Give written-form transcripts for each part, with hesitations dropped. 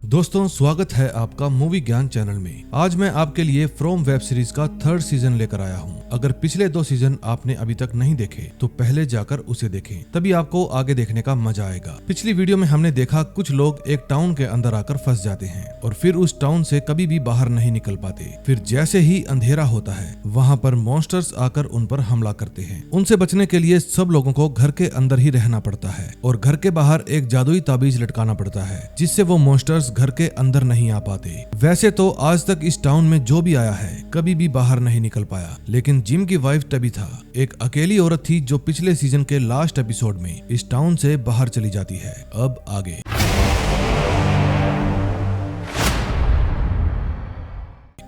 दोस्तों, स्वागत है आपका मूवी ज्ञान चैनल में। आज मैं आपके लिए फ्रॉम वेब सीरीज का 3rd सीजन लेकर आया हूं। अगर पिछले 2 सीजन आपने अभी तक नहीं देखे तो पहले जाकर उसे देखें, तभी आपको आगे देखने का मजा आएगा। पिछली वीडियो में हमने देखा कुछ लोग एक टाउन के अंदर आकर फंस जाते हैं और फिर उस टाउन से कभी भी बाहर नहीं निकल पाते। फिर जैसे ही अंधेरा होता है वहाँ पर मॉन्स्टर्स आकर उन पर हमला करते हैं। उनसे बचने के लिए सब लोगों को घर के अंदर ही रहना पड़ता है और घर के बाहर एक जादुई ताबीज लटकाना पड़ता है, जिससे वो मॉन्स्टर्स घर के अंदर नहीं आ पाते। वैसे तो आज तक इस टाउन में जो भी आया है कभी भी बाहर नहीं निकल पाया, लेकिन जिम की वाइफ टबिथा एक अकेली औरत थी जो पिछले सीजन के लास्ट एपिसोड में इस टाउन से बाहर चली जाती है। अब आगे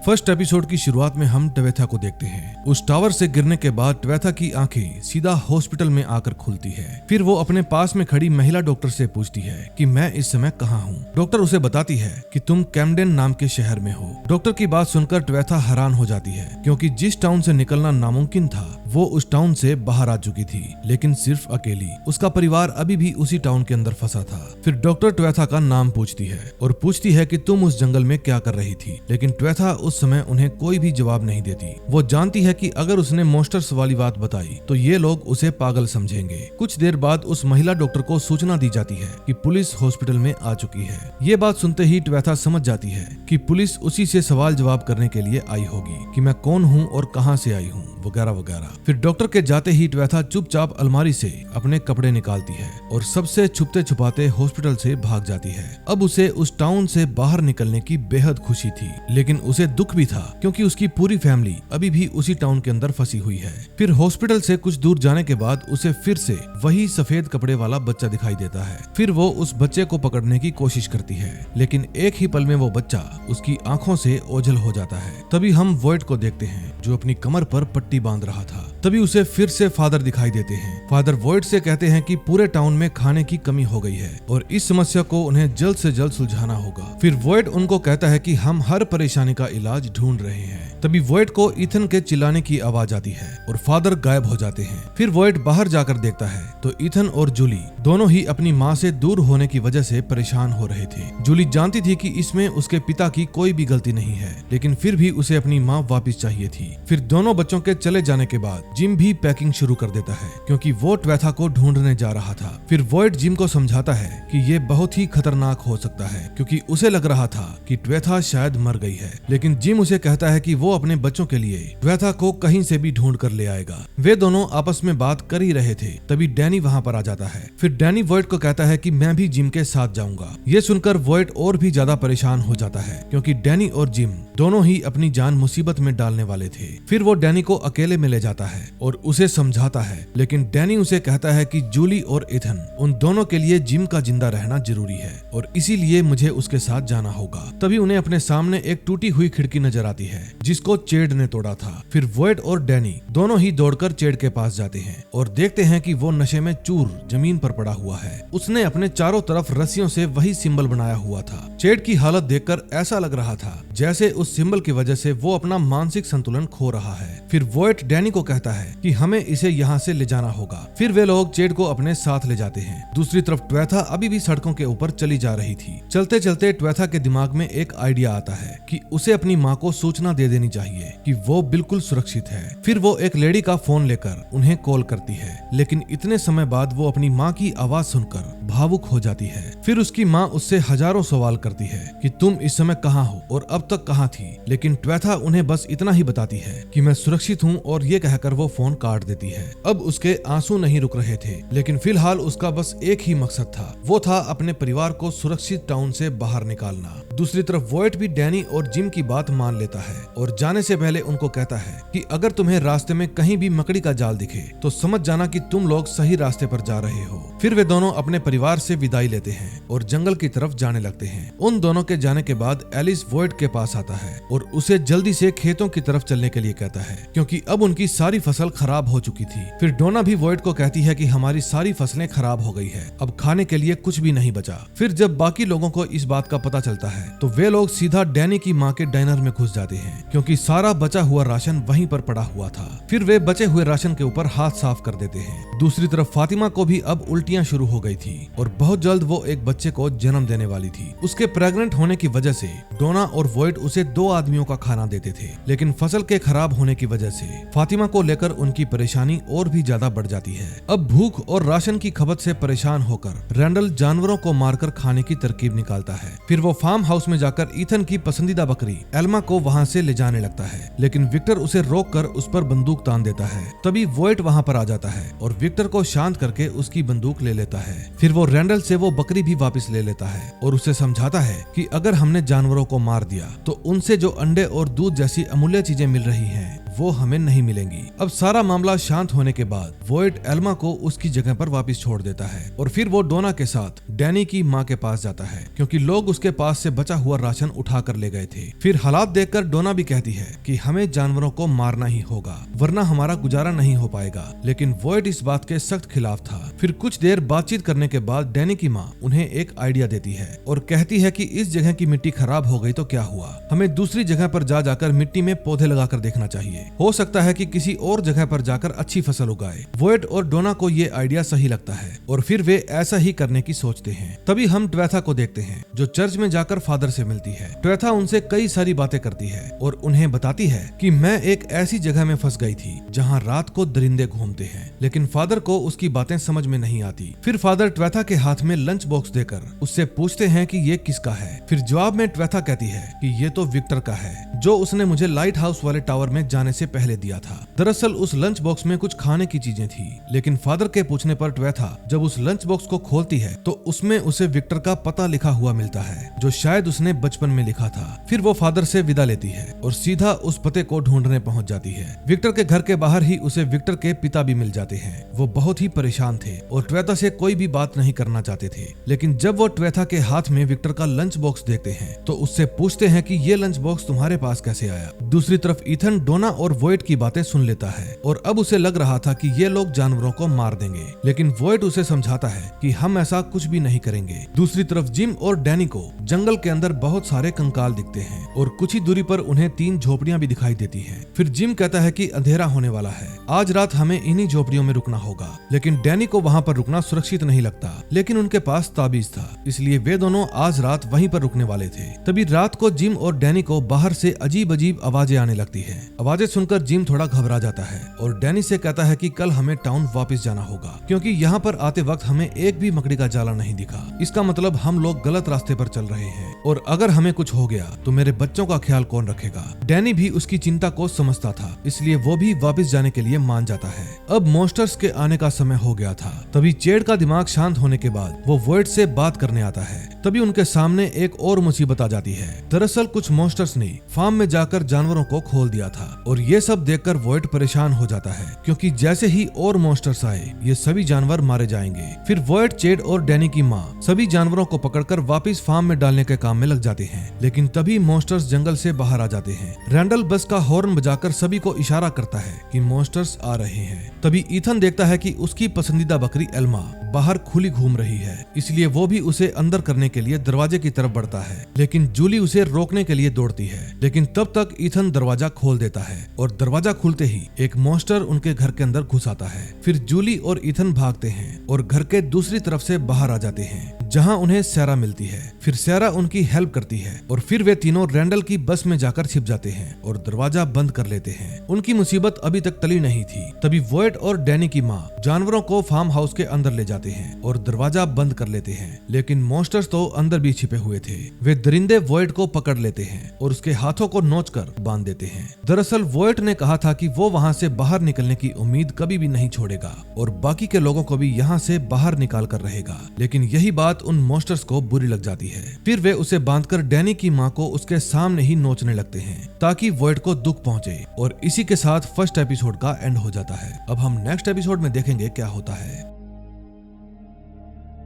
फर्स्ट एपिसोड की शुरुआत में हम ट्वेथा को देखते हैं। उस टावर से गिरने के बाद ट्वेथा की आंखें सीधा हॉस्पिटल में आकर खुलती है। फिर वो अपने पास में खड़ी महिला डॉक्टर से पूछती है कि मैं इस समय कहाँ हूँ। डॉक्टर उसे बताती है कि तुम कैम्डेन नाम के शहर में हो। डॉक्टर की बात सुनकर ट्वेथा हैरान हो जाती है, क्योंकि जिस टाउन से निकलना नामुमकिन था वो उस टाउन से बाहर आ चुकी थी, लेकिन सिर्फ अकेली। उसका परिवार अभी भी उसी टाउन के अंदर फंसा था। फिर डॉक्टर ट्वेथा का नाम पूछती है और पूछती है कि तुम उस जंगल में क्या कर रही थी, लेकिन ट्वेथा उस समय उन्हें कोई भी जवाब नहीं देती। वो जानती है कि अगर उसने मॉन्स्टर्स वाली बात बताई तो ये लोग उसे पागल समझेंगे। कुछ देर बाद उस महिला डॉक्टर को सूचना दी जाती है कि पुलिस हॉस्पिटल में आ चुकी है। ये बात सुनते ही ट्वेथा समझ जाती है कि पुलिस उसी से सवाल जवाब करने के लिए आई होगी कि मैं कौन हूँ और कहाँ से आई हूँ, वगैरह वगैरह। फिर डॉक्टर के जाते ही ट्वेथा चुपचाप अलमारी से अपने कपड़े निकालती है और सबसे छुपते छुपाते हॉस्पिटल से भाग जाती है। अब उसे उस टाउन से बाहर निकलने की बेहद खुशी थी, लेकिन उसे दुख भी था, क्योंकि उसकी पूरी फैमिली अभी भी उसी टाउन के अंदर फंसी हुई है। फिर हॉस्पिटल से कुछ दूर जाने के बाद उसे फिर से वही सफेद कपड़े वाला बच्चा दिखाई देता है। फिर वो उस बच्चे को पकड़ने की कोशिश करती है, लेकिन एक ही पल में वो बच्चा उसकी आंखों से ओझल हो जाता है। तभी हम वॉइड को देखते हैं जो अपनी कमर पर पट्टी बांध रहा था। तभी उसे फिर से फादर दिखाई देते हैं। फादर वॉइड से कहते हैं कि पूरे टाउन में खाने की कमी हो गई है और इस समस्या को उन्हें जल्द से जल्द सुलझाना होगा। फिर वॉइड उनको कहता है कि हम हर परेशानी का इलाज ढूंढ रहे हैं। तभी वॉइड को ईथन के चिल्लाने की आवाज आती है और फादर गायब हो जाते हैं। फिर वॉइड बाहर जाकर देखता है तो ईथन और जूली दोनों ही अपनी माँ से दूर होने की वजह से परेशान हो रहे थे। जूली जानती थी कि इसमें उसके पिता की कोई भी गलती नहीं है, लेकिन फिर भी उसे अपनी माँ वापस चाहिए थी। फिर दोनों बच्चों के चले जाने के बाद जिम भी पैकिंग शुरू कर देता है, क्योंकि वो ट्वेथा को ढूंढने जा रहा था। फिर वॉइड जिम को समझाता है कि ये बहुत ही खतरनाक हो सकता है, क्योंकि उसे लग रहा था कि ट्वेथा शायद मर गई है, लेकिन जिम उसे कहता है कि वो अपने बच्चों के लिए ट्वेथा को कहीं से भी ढूंढ कर ले आएगा। वे दोनों आपस में बात कर ही रहे थे, तभी डैनी वहाँ पर आ जाता है। फिर डैनी वॉइड को कहता है कि मैं भी जिम के साथ जाऊंगा। ये सुनकर वॉइड और भी ज्यादा परेशान हो जाता है, क्योंकि डैनी और जिम दोनों ही अपनी जान मुसीबत में डालने वाले थे। फिर वो डैनी को अकेले में ले जाता है और उसे समझाता है, लेकिन डैनी उसे कहता है कि जूली और इथन उन दोनों के लिए जिम का जिंदा रहना जरूरी है और इसीलिए मुझे उसके साथ जाना होगा। तभी उन्हें अपने सामने एक टूटी हुई खिड़की नजर आती है जिसको चेड ने तोड़ा था। फिर वॉइड और डैनी दोनों ही दौड़कर चेड के पास जाते हैं और देखते हैं कि वो नशे में चूर जमीन पर पड़ा हुआ है। उसने अपने चारों तरफ रस्सियों से वही सिंबल बनाया हुआ था। चेड की हालत देखकर ऐसा लग रहा था जैसे उस सिंबल की वजह से वो अपना मानसिक संतुलन खो रहा है। फिर वॉइड डैनी को कहता है कि हमें इसे यहाँ से ले जाना होगा। फिर वे लोग चेड को अपने साथ ले जाते हैं। दूसरी तरफ ट्वेथा अभी भी सड़कों के ऊपर चली जा रही थी। चलते चलते ट्वेथा के दिमाग में एक आइडिया आता है कि उसे अपनी माँ को सूचना दे देनी चाहिए कि वो बिल्कुल सुरक्षित है। फिर वो एक लेडी का फोन लेकर उन्हें कॉल करती है, लेकिन इतने समय बाद वो अपनी माँ की आवाज सुनकर भावुक हो जाती है। फिर उसकी माँ उससे हजारों सवाल करती है कि तुम इस समय कहाँ हो और अब तक कहाँ थी, लेकिन ट्वेथा उन्हें बस इतना ही बताती है कि मैं सुरक्षित हूँ और ये कहकर वो फोन काट देती है। अब उसके आंसू नहीं रुक रहे थे, लेकिन फिलहाल उसका बस एक ही मकसद था, वो था अपने परिवार को सुरक्षित टाउन से बाहर निकालना। दूसरी तरफ वॉइड भी डैनी और जिम की बात मान लेता है और जाने से पहले उनको कहता है कि अगर तुम्हें रास्ते में कहीं भी मकड़ी का जाल दिखे तो समझ जाना कि तुम लोग सही रास्ते पर जा रहे हो। फिर वे दोनों अपने परिवार से विदाई लेते हैं और जंगल की तरफ जाने लगते हैं। उन दोनों के जाने के बाद एलिस वॉइड के पास आता है और उसे जल्दी से खेतों की तरफ चलने के लिए कहता है, क्योंकि अब उनकी सारी फसल खराब हो चुकी थी। फिर डोना भी वॉइड को कहती है कि हमारी सारी फसलें खराब हो गई है, अब खाने के लिए कुछ भी नहीं बचा। फिर जब बाकी लोगों को इस बात का पता चलता है है तो वे लोग सीधा डैनी की माँ के डाइनर में घुस जाते हैं, क्योंकि सारा बचा हुआ राशन वहीं पर पड़ा हुआ था। फिर वे बचे हुए राशन के ऊपर हाथ साफ कर देते हैं। दूसरी तरफ फातिमा को भी अब उल्टियां शुरू हो गई थी और बहुत जल्द वो एक बच्चे को जन्म देने वाली थी। उसके प्रेग्नेंट होने की वजह से डोना और वॉयड उसे 2 आदमियों का खाना देते थे, लेकिन फसल के खराब होने की वजह से फातिमा को लेकर उनकी परेशानी और भी ज्यादा बढ़ जाती है। अब भूख और राशन की खपत से परेशान होकर रैंडल जानवरों को मारकर खाने की तरकीब निकालता है। फिर वो फार्म हाउस में जाकर ईथन की पसंदीदा बकरी एल्मा को वहाँ से ले जाने लगता है, लेकिन विक्टर उसे रोककर उस पर बंदूक तान देता है। तभी वॉयड वहाँ पर आ जाता है और विक्टर को शांत करके उसकी बंदूक ले लेता है। फिर वो रैंडल से वो बकरी भी वापस ले लेता है और उसे समझाता है कि अगर हमने जानवरों को मार दिया तो उनसे जो अंडे और दूध जैसी अमूल्य चीजें मिल रही हैं वो हमें नहीं मिलेंगी। अब सारा मामला शांत होने के बाद वॉयड एल्मा को उसकी जगह पर वापस छोड़ देता है और फिर वो डोना के साथ डैनी की माँ के पास जाता है, क्योंकि लोग उसके पास से बचा हुआ राशन उठा कर ले गए थे। फिर हालात देखकर डोना भी कहती है कि हमें जानवरों को मारना ही होगा, वरना हमारा गुजारा नहीं हो पाएगा। लेकिन वॉयड इस बात के सख्त खिलाफ था। फिर कुछ देर बातचीत करने के बाद डैनी की माँ उन्हें एक आइडिया देती है और कहती है कि इस जगह की मिट्टी खराब हो गई तो क्या हुआ, हमें दूसरी जगह पर जाकर मिट्टी में पौधे लगाकर देखना चाहिए, हो सकता है कि किसी और जगह पर जाकर अच्छी फसल उगाए। वॉयड और डोना को ये आइडिया सही लगता है और फिर वे ऐसा ही करने की सोचते हैं। तभी हम ट्वेथा को देखते हैं जो चर्च में जाकर फादर से मिलती है। ट्वेथा उनसे कई सारी बातें करती है और उन्हें बताती है कि मैं एक ऐसी जगह में फंस गई थी जहाँ रात को दरिंदे घूमते हैं, लेकिन फादर को उसकी बातें समझ में नहीं आती। फिर फादर ट्वेथा के हाथ में लंच बॉक्स देकर उससे पूछते हैं कि ये किसका है। फिर जवाब में ट्वेथा कहती है कि ये तो विक्टर का है, जो उसने मुझे लाइट हाउस वाले टावर में जाने से पहले दिया था। दरअसल उस लंच बॉक्स में कुछ खाने की चीजें थी, लेकिन फादर के पूछने पर ट्वेथा जब उस लंच बॉक्स को खोलती है तो उसमें उसे विक्टर का पता लिखा हुआ मिलता है, जो शायद उसने बचपन में लिखा था। फिर वो फादर से विदा लेती है और सीधा उस पते को ढूंढने पहुंच जाती है। विक्टर के घर के बाहर ही उसे विक्टर के पिता भी मिल जाते हैं। वो बहुत ही परेशान थे और ट्वेथा से कोई भी बात नहीं करना चाहते थे, लेकिन जब वो ट्वेथा के हाथ में विक्टर का लंच बॉक्स देखते हैं तो उससे पूछते हैं कि ये लंच बॉक्स तुम्हारे पास कैसे आया। दूसरी तरफ ईथन डोना और वॉयड की बातें सुन लेता है और अब उसे लग रहा था कि ये लोग जानवरों को मार देंगे, लेकिन वॉयड उसे समझाता है कि हम ऐसा कुछ भी नहीं करेंगे। दूसरी तरफ जिम और डैनी को जंगल के अंदर बहुत सारे कंकाल दिखते हैं और कुछ ही दूरी पर उन्हें 3 झोपड़ियां भी दिखाई देती हैं। फिर जिम कहता है कि अंधेरा होने वाला है, आज रात हमें इन्हीं झोपड़ियों में रुकना होगा, लेकिन डैनी को वहाँ पर रुकना सुरक्षित नहीं लगता। लेकिन उनके पास ताबीज था, इसलिए वे दोनों आज रात वहीं पर रुकने वाले थे। तभी रात को जिम और डैनी को बाहर से अजीब अजीब आवाजें आने लगती है। आवाजें सुनकर जिम थोड़ा घबरा जाता है और डैनी से कहता है कि कल हमें टाउन वापस जाना होगा, क्योंकि यहाँ पर आते वक्त हमें एक भी मकड़ी का जाला नहीं दिखा। इसका मतलब हम लोग गलत रास्ते पर चल रहे हैं और अगर हमें कुछ हो गया तो मेरे बच्चों का ख्याल कौन रखेगा। डैनी भी उसकी चिंता को समझता था, इसलिए वो भी वापस जाने के लिए मान जाता है। अब मॉन्स्टर्स के आने का समय हो गया था। तभी चेड का दिमाग शांत होने के बाद वो वॉयड से बात करने आता है। तभी उनके सामने एक और मुसीबत आ जाती है। दरअसल कुछ मॉन्स्टर्स ने फार्म में जाकर जानवरों को खोल दिया था और ये सब देखकर वॉयड परेशान हो जाता है, क्योंकि जैसे ही और मॉन्स्टर्स आए ये सभी जानवर मारे जाएंगे। फिर वॉयड, चेड और डैनी की माँ सभी जानवरों को पकड़कर वापस फार्म में डालने के काम में लग जाते हैं, लेकिन तभी मॉन्स्टर्स जंगल से बाहर आ जाते हैं। रैंडल बस का हॉर्न बजाकर सभी को इशारा करता है कि मॉन्स्टर्स आ रहे हैं। तभी ईथन देखता है कि उसकी पसंदीदा बकरी एल्मा बाहर खुली घूम रही है, इसलिए वो भी उसे अंदर करने के लिए दरवाजे की तरफ बढ़ता है, लेकिन जूली उसे रोकने के लिए दौड़ती है। लेकिन तब तक ईथन दरवाजा खोल देता है और दरवाजा खुलते ही एक मॉन्स्टर उनके घर के अंदर घुस आता है। फिर जूली और ईथन भागते हैं और घर के दूसरी तरफ से बाहर आ जाते हैं, जहां उन्हें सैरा मिलती है। फिर सैरा उनकी हेल्प करती है और फिर वे तीनों रैंडल की बस में जाकर छिप जाते हैं और दरवाजा बंद कर लेते हैं। उनकी मुसीबत अभी तक टली नहीं थी। तभी वॉयड और डैनी की माँ जानवरों को फार्म हाउस के अंदर ले जाते हैं और दरवाजा बंद कर लेते हैं, लेकिन मॉन्स्टर्स तो अंदर भी छिपे हुए थे। वे दरिंदे वॉयड को पकड़ लेते हैं और उसके हाथों को नोचकर बांध देते हैं। दरअसल वॉयड ने कहा था कि वो वहाँ से बाहर निकलने की उम्मीद कभी भी नहीं छोड़ेगा और बाकी के लोगों को भी यहाँ से बाहर निकाल कर रहेगा, लेकिन यही बात उन मॉन्स्टर्स को बुरी लग जाती है। फिर वे उसे बांधकर डैनी की माँ को उसके सामने ही नोचने लगते हैं ताकि वॉयड को दुख पहुंचे और इसी के साथ फर्स्ट एपिसोड का एंड हो जाता है। अब हम नेक्स्ट एपिसोड में देखेंगे क्या होता है।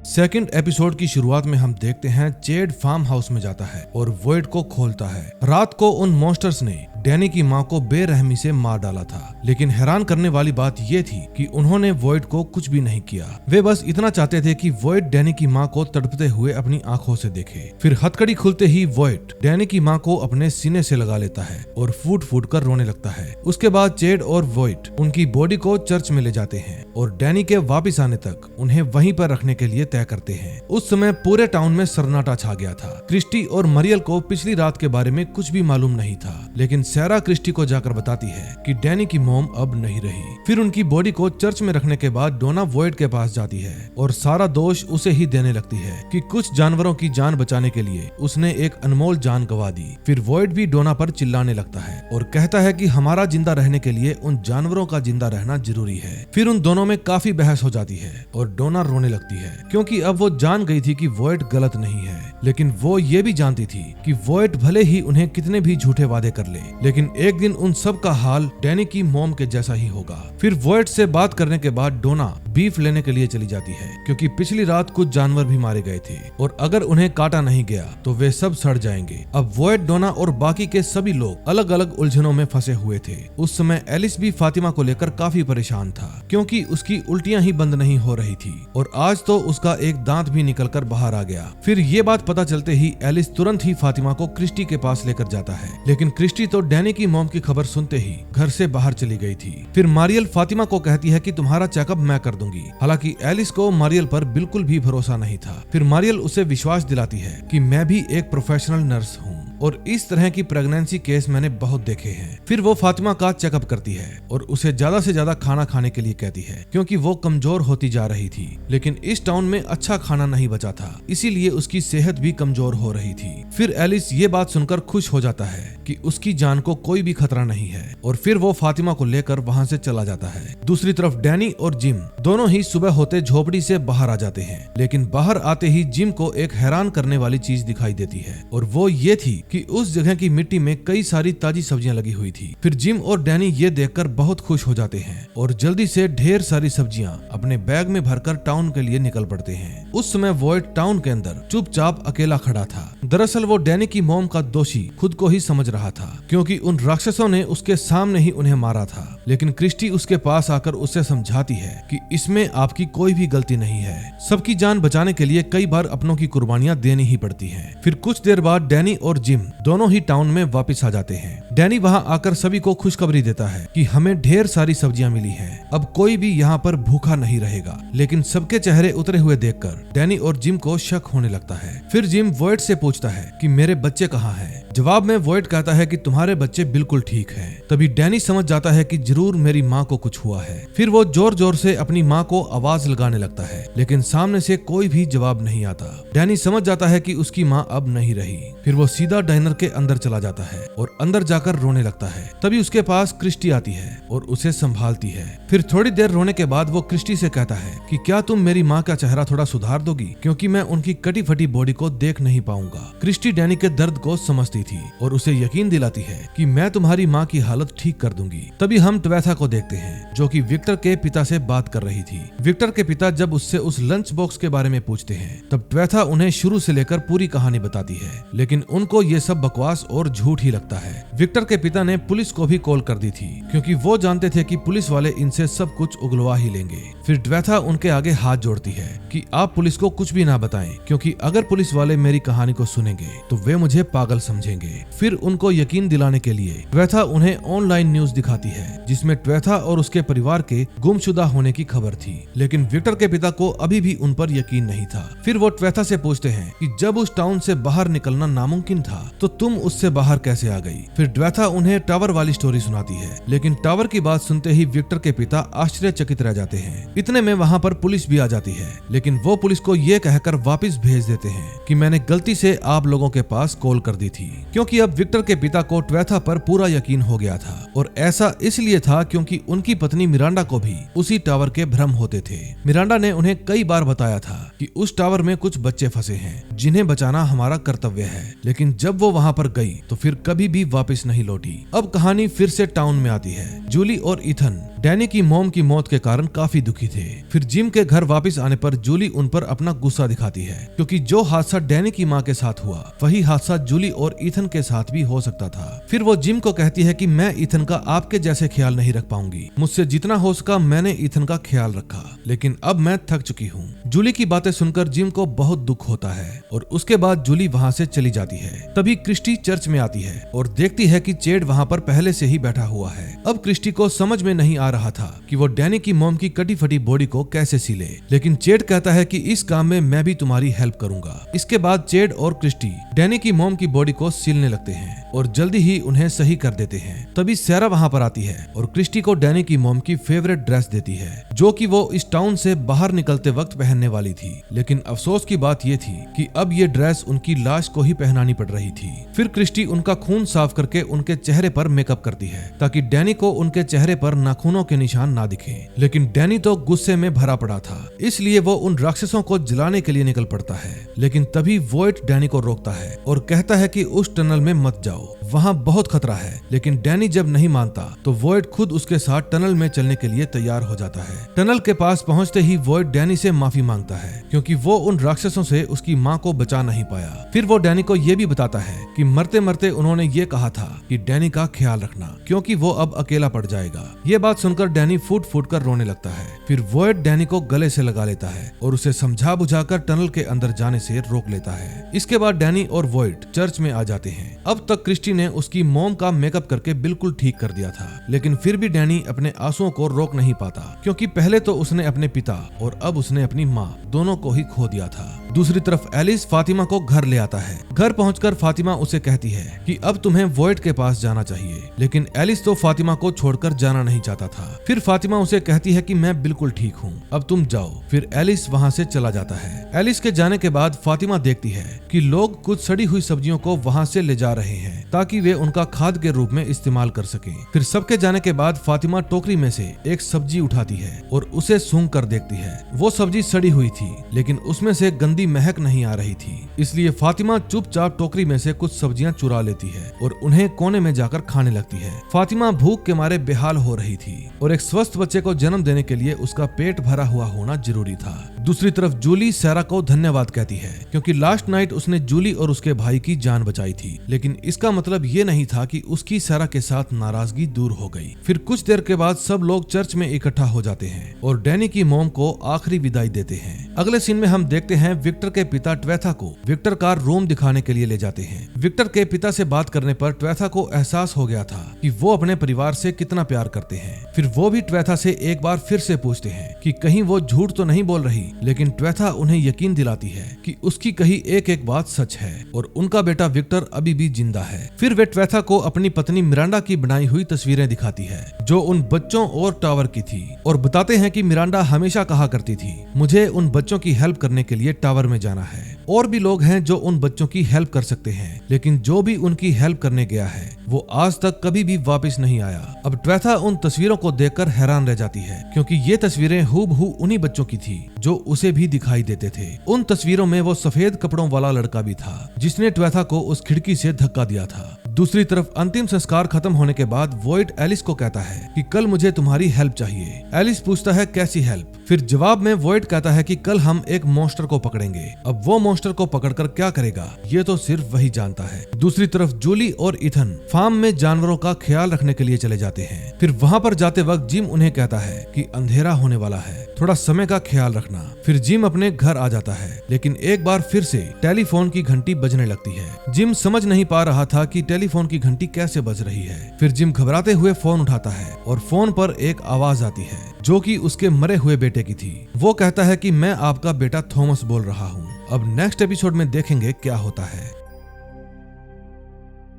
सेकंड एपिसोड की शुरुआत में हम देखते हैं चेड फार्म हाउस में जाता है और वॉयड को खोलता है। रात को उन मॉन्स्टर्स ने डैनी की माँ को बेरहमी से मार डाला था। लेकिन हैरान करने वाली बात ये थी कि उन्होंने वॉइड को कुछ भी नहीं किया। वे बस इतना चाहते थे कि वॉइड डैनी की माँ को तड़पते हुए अपनी आंखों से देखे। फिर हथकड़ी खुलते ही वॉइड डैनी की माँ को अपने सीने से लगा लेता है और फूट फूट कर रोने लगता है। उसके बाद चेड और वॉइड उनकी बॉडी को चर्च में ले जाते हैं और डैनी के वापिस आने तक उन्हें वहीं पर रखने के लिए तय करते हैं। उस समय पूरे टाउन में सन्नाटा छा गया था। क्रिस्टी और मरियल को पिछली रात के बारे में कुछ भी मालूम नहीं था, लेकिन सैरा क्रिस्टी को जाकर बताती है कि डैनी की मॉम अब नहीं रही। फिर उनकी बॉडी को चर्च में रखने के बाद डोना वॉइड के पास जाती है और सारा दोष उसे ही देने लगती है कि कुछ जानवरों की जान बचाने के लिए उसने एक अनमोल जान गंवा दी। फिर वॉइड भी डोना पर चिल्लाने लगता है और कहता है कि हमारा जिंदा रहने के लिए उन जानवरों का जिंदा रहना जरूरी है। फिर उन दोनों में काफी बहस हो जाती है और डोना रोने लगती है क्योंकि अब वो जान गई थी कि वॉइड गलत नहीं है, लेकिन वो ये भी जानती थी कि वॉइड भले ही उन्हें कितने भी झूठे वादे कर ले, लेकिन एक दिन उन सब का हाल डैनी की मॉम के जैसा ही होगा। फिर वॉइड से बात करने के बाद डोना बीफ लेने के लिए चली जाती है क्योंकि पिछली रात कुछ जानवर भी मारे गए थे और अगर उन्हें काटा नहीं गया तो वे सब सड़ जाएंगे। अब वॉइड, डोना और बाकी के सभी लोग अलग अलग उलझनों में फंसे हुए थे। उस समय एलिस भी फातिमा को लेकर काफी परेशान था क्योंकि उसकी उल्टियां ही बंद नहीं हो रही थी और आज तो उसका एक दांत भी निकलकर बाहर आ गया। फिर ये बात पता चलते ही एलिस तुरंत ही फातिमा को क्रिस्टी के पास लेकर जाता है, लेकिन क्रिस्टी तो डैनी की मॉम की खबर सुनते ही घर से बाहर चली गई थी। फिर मारियल फातिमा को कहती है कि तुम्हारा चेकअप मैं कर दूंगी। हालांकि एलिस को मारियल पर बिल्कुल भी भरोसा नहीं था। फिर मारियल उसे विश्वास दिलाती है कि मैं भी एक प्रोफेशनल नर्स हूँ और इस तरह की प्रेगनेंसी केस मैंने बहुत देखे हैं। फिर वो फातिमा का चेकअप करती है और उसे ज्यादा से ज्यादा खाना खाने के लिए कहती है क्योंकि वो कमजोर होती जा रही थी, लेकिन इस टाउन में अच्छा खाना नहीं बचा था, इसीलिए उसकी सेहत भी कमजोर हो रही थी। फिर एलिस ये बात सुनकर खुश हो जाता है कि उसकी जान को कोई भी खतरा नहीं है और फिर वो फातिमा को लेकर वहाँ से चला जाता है। दूसरी तरफ डैनी और जिम दोनों ही सुबह होते झोपड़ी से बाहर आ जाते हैं, लेकिन बाहर आते ही जिम को एक हैरान करने वाली चीज दिखाई देती है और वो ये थी कि उस जगह की मिट्टी में कई सारी ताजी सब्जियां लगी हुई थी। फिर जिम और डैनी ये देखकर बहुत खुश हो जाते हैं और जल्दी से ढेर सारी सब्जियां अपने बैग में भरकर टाउन के लिए निकल पड़ते हैं। उस समय वॉइड टाउन के अंदर चुपचाप अकेला खड़ा था। दरअसल वो डैनी की मॉम का दोषी खुद को ही समझ रहा था क्योंकि उन राक्षसों ने उसके सामने ही उन्हें मारा था, लेकिन क्रिस्टी उसके पास आकर उसे समझाती है कि इसमें आपकी कोई भी गलती नहीं है। सबकी जान बचाने के लिए कई बार अपनों की कुर्बानियां देनी ही पड़ती हैं। फिर कुछ देर बाद डैनी और जिम दोनों ही टाउन में वापस आ जाते हैं। डैनी वहां आकर सभी को खुशखबरी देता है कि हमें ढेर सारी सब्जियां मिली हैं, अब कोई भी यहाँ पर भूखा नहीं रहेगा। लेकिन सबके चेहरे उतरे हुए देखकर डैनी और जिम को शक होने लगता है। फिर जिम वॉइड से पूछता है कि मेरे बच्चे कहाँ हैं? जवाब में वॉइड कहता है कि तुम्हारे बच्चे बिल्कुल ठीक हैं। तभी डैनी समझ जाता है कि जरूर मेरी माँ को कुछ हुआ है। फिर वो जोर जोर से अपनी माँ को आवाज लगाने लगता है, लेकिन सामने से कोई भी जवाब नहीं आता। डैनी समझ जाता है कि उसकी माँ अब नहीं रही। फिर वो सीधा डाइनर के अंदर चला जाता है और अंदर जाकर रोने लगता है। तभी उसके पास क्रिस्टी आती है और उसे संभालती है। फिर थोड़ी देर रोने के बाद वो क्रिस्टी से कहता है कि क्या तुम मेरी माँ का चेहरा थोड़ा सुधार दोगी, क्योंकि मैं उनकी कटी फटी बॉडी को देख नहीं पाऊंगा। क्रिस्टी डैनी के दर्द को समझती थी और उसे यकीन दिलाती है कि मैं तुम्हारी माँ की हालत ठीक कर दूंगी। तभी हम ट्वेथा को देखते हैं जो कि विक्टर के पिता से बात कर रही थी। विक्टर के पिता जब उससे उस लंच बॉक्स के बारे में पूछते हैं तब ट्वेथा उन्हें शुरू से लेकर पूरी कहानी बताती है, लेकिन उनको ये सब बकवास और झूठ ही लगता है। विक्टर के पिता ने पुलिस को भी कॉल कर दी थी क्योंकि वो जानते थे कि पुलिस वाले इनसे सब कुछ उगलवा ही लेंगे। फिर ट्वेथा उनके आगे हाथ जोड़ती है कि आप पुलिस को कुछ भी ना बताएं, क्योंकि अगर पुलिस वाले मेरी कहानी को सुनेंगे तो वे मुझे पागल समझेंगे। फिर उनको यकीन दिलाने के लिए ट्वेथा उन्हें ऑनलाइन न्यूज दिखाती है जिसमें ट्वेथा और उसके परिवार के गुमशुदा होने की खबर थी, लेकिन विक्टर के पिता को अभी भी उन पर यकीन नहीं था। फिर वो ट्वेथा से पूछते हैं कि जब उस टाउन से बाहर निकलना नामुमकिन था तो तुम उससे बाहर कैसे आ गई। फिर ट्वेथा उन्हें टावर वाली स्टोरी सुनाती है, लेकिन टावर की बात सुनते ही विक्टर के पिता आश्चर्यचकित रह जाते हैं। इतने में वहाँ पर पुलिस भी आ जाती है, लेकिन वो पुलिस को ये कहकर वापस भेज देते हैं कि मैंने गलती से आप लोगों के पास कॉल कर दी थी, क्योंकि अब विक्टर के पिता को ट्वेथा पर पूरा यकीन हो गया था। और ऐसा इसलिए था क्योंकि उनकी पत्नी मिरांडा को भी उसी टावर के भ्रम होते थे। मिरांडा ने उन्हें कई बार बताया था कि उस टावर में कुछ बच्चे फंसे हैं जिन्हें बचाना हमारा कर्तव्य है, लेकिन जब वो वहाँ पर गई तो फिर कभी भी वापस नहीं लौटी। अब कहानी फिर से टाउन में आती है। जूली और इथन डैनी की मॉम की मौत के कारण काफी दुखी थे। फिर जिम के घर वापस आने पर जूली उन पर अपना गुस्सा दिखाती है, क्योंकि जो हादसा डैनी की माँ के साथ हुआ वही हादसा जूली और ईथन के साथ भी हो सकता था। फिर वो जिम को कहती है कि मैं ईथन का आपके जैसे ख्याल नहीं रख पाऊंगी, मुझसे जितना हो सका मैंने ईथन का ख्याल रखा, लेकिन अब मैं थक चुकी हूँ। जूली की बातें सुनकर जिम को बहुत दुख होता है और उसके बाद जूली वहाँ से चली जाती है। तभी क्रिस्टी चर्च में आती है और देखती है कि चेड वहाँ पर पहले से ही बैठा हुआ है। अब क्रिस्टी को समझ में नहीं आ रहा था कि वो डैनी की मॉम की कटी फटी बॉडी को कैसे सीले, लेकिन चेड कहता है कि इस काम में मैं भी तुम्हारी हेल्प करूंगा। इसके बाद चेड और क्रिस्टी डैनी की मॉम की बॉडी को सीलने लगते हैं और जल्दी ही उन्हें सही कर देते हैं। तभी सैरा वहाँ पर आती है और क्रिस्टी को डैनी की मॉम की फेवरेट ड्रेस देती है, जो कि वो इस टाउन से बाहर निकलते वक्त पहनने वाली थी। लेकिन अफसोस की बात ये थी कि अब ये ड्रेस उनकी लाश को ही पहनानी पड़ रही थी। फिर क्रिस्टी उनका खून साफ करके उनके चेहरे पर मेकअप करती है ताकि डैनी को उनके चेहरे पर नाखूनों के निशान ना दिखे। लेकिन डैनी तो गुस्से में भरा पड़ा था, इसलिए वो उन राक्षसों को जलाने के लिए निकल पड़ता है। लेकिन तभी वॉइट डैनी को रोकता है और कहता है कि उस टनल में मत जाओ, वहाँ बहुत खतरा है। लेकिन डैनी जब नहीं मानता तो वॉइड खुद उसके साथ टनल में चलने के लिए तैयार हो जाता है। टनल के पास पहुँचते ही वॉइड डैनी से माफी मांगता है, क्योंकि वो उन राक्षसों से उसकी माँ को बचा नहीं पाया। फिर वो डैनी को ये भी बताता है कि मरते मरते उन्होंने ये कहा था कि डैनी का ख्याल रखना, क्योंकि वो अब अकेला पड़ जाएगा। ये बात सुनकर डैनी फूट फूट कर रोने लगता है। फिर वॉइड डैनी को गले से लगा लेता है और उसे समझा बुझाकर टनल के अंदर जाने से रोक लेता है। इसके बाद डैनी और वॉइड चर्च में आ जाते हैं। अब तक क्रिस्टी ने उसकी मॉम का मेकअप करके बिल्कुल ठीक कर दिया था, लेकिन फिर भी डैनी अपने आंसुओं को रोक नहीं पाता, क्योंकि पहले तो उसने अपने पिता और अब उसने अपनी माँ दोनों को ही खो दिया था। दूसरी तरफ एलिस फातिमा को घर ले आता है। घर पहुंचकर फातिमा उसे कहती है कि अब तुम्हें वॉइड के पास जाना चाहिए, लेकिन एलिस तो फातिमा को छोड़कर जाना नहीं चाहता था। फिर फातिमा उसे कहती है कि मैं बिल्कुल ठीक हूँ, अब तुम जाओ। फिर एलिस वहाँ से चला जाता है। एलिस के जाने के बाद फातिमा देखती है कि लोग कुछ सड़ी हुई सब्जियों को वहाँ से ले जा रहे हैं ताकि वे उनका खाद के रूप में इस्तेमाल कर सकें। फिर सबके जाने के बाद फातिमा टोकरी में से एक सब्जी उठाती है और उसे सूंघ कर देखती है। वो सब्जी सड़ी हुई थी, लेकिन उसमें से गंदी महक नहीं आ रही थी, इसलिए फातिमा चुपचाप टोकरी में से कुछ सब्जियां चुरा लेती है और उन्हें कोने में जाकर खाने लगती है। फातिमा भूख के मारे बेहाल हो रही थी और एक स्वस्थ बच्चे को जन्म देने के लिए उसका पेट भरा हुआ होना जरूरी था। दूसरी तरफ जूली सैरा को धन्यवाद कहती है, क्योंकि लास्ट नाइट उसने जूली और उसके भाई की जान बचाई थी, लेकिन इसका मतलब ये नहीं था कि उसकी सैरा के साथ नाराजगी दूर हो गई। फिर कुछ देर के बाद सब लोग चर्च में इकट्ठा हो जाते हैं और डैनी की मॉम को आखिरी विदाई देते हैं। अगले सीन में हम देखते हैं विक्टर के पिता ट्वेथा को विक्टर का रूम दिखाने के लिए ले जाते हैं। विक्टर के पिता से बात करने पर ट्वेथा को एहसास हो गया था कि वो अपने परिवार से कितना प्यार करते हैं। फिर वो भी ट्वेथा से एक बार फिर से पूछते हैं कि कहीं वो झूठ तो नहीं बोल रही, लेकिन ट्वेथा उन्हें यकीन दिलाती है कि उसकी कही एक एक बात सच है और उनका बेटा विक्टर अभी भी जिंदा है। फिर वे ट्वेथा को अपनी पत्नी मिरांडा की बनाई हुई तस्वीरें दिखाती है, जो उन बच्चों और टावर की थी, और बताते हैं कि मिरांडा हमेशा कहा करती थी, मुझे उन बच्चों की हेल्प करने के लिए टावर में जाना है। और भी लोग हैं जो उन बच्चों की हेल्प कर सकते हैं, लेकिन जो भी उनकी हेल्प करने गया है वो आज तक कभी भी वापस नहीं आया। अब ट्वेथा उन तस्वीरों को देखकर हैरान रह जाती है, क्योंकि ये तस्वीरें हूबहू उन्हीं बच्चों की थी जो उसे भी दिखाई देते थे। उन तस्वीरों में वो सफेद कपड़ों वाला लड़का भी था जिसने ट्वेथा को उस खिड़की से धक्का दिया था। दूसरी तरफ अंतिम संस्कार खत्म होने के बाद वॉइड एलिस को कहता है कि कल मुझे तुम्हारी हेल्प चाहिए। एलिस पूछता है कैसी हेल्प? फिर जवाब में वॉइड कहता है कि कल हम एक मॉन्स्टर को पकड़ेंगे। अब वो मॉन्स्टर को पकड़कर क्या करेगा ये तो सिर्फ वही जानता है। दूसरी तरफ जूली और इथन फार्म में जानवरों का ख्याल रखने के लिए चले जाते हैं। फिर वहाँ पर जाते वक्त जिम उन्हें कहता है कि अंधेरा होने वाला है, थोड़ा समय का ख्याल रखना। फिर जिम अपने घर आ जाता है, लेकिन एक बार फिर से टेलीफोन की घंटी बजने लगती है। जिम समझ नहीं पा रहा था कि टेलीफोन की घंटी कैसे बज रही है। फिर जिम घबराते हुए फोन उठाता है और फोन पर एक आवाज आती है जो कि उसके मरे हुए बेटे की थी। वो कहता है कि मैं आपका बेटा थॉमस बोल रहा हूँ। अब नेक्स्ट एपिसोड में देखेंगे क्या होता है।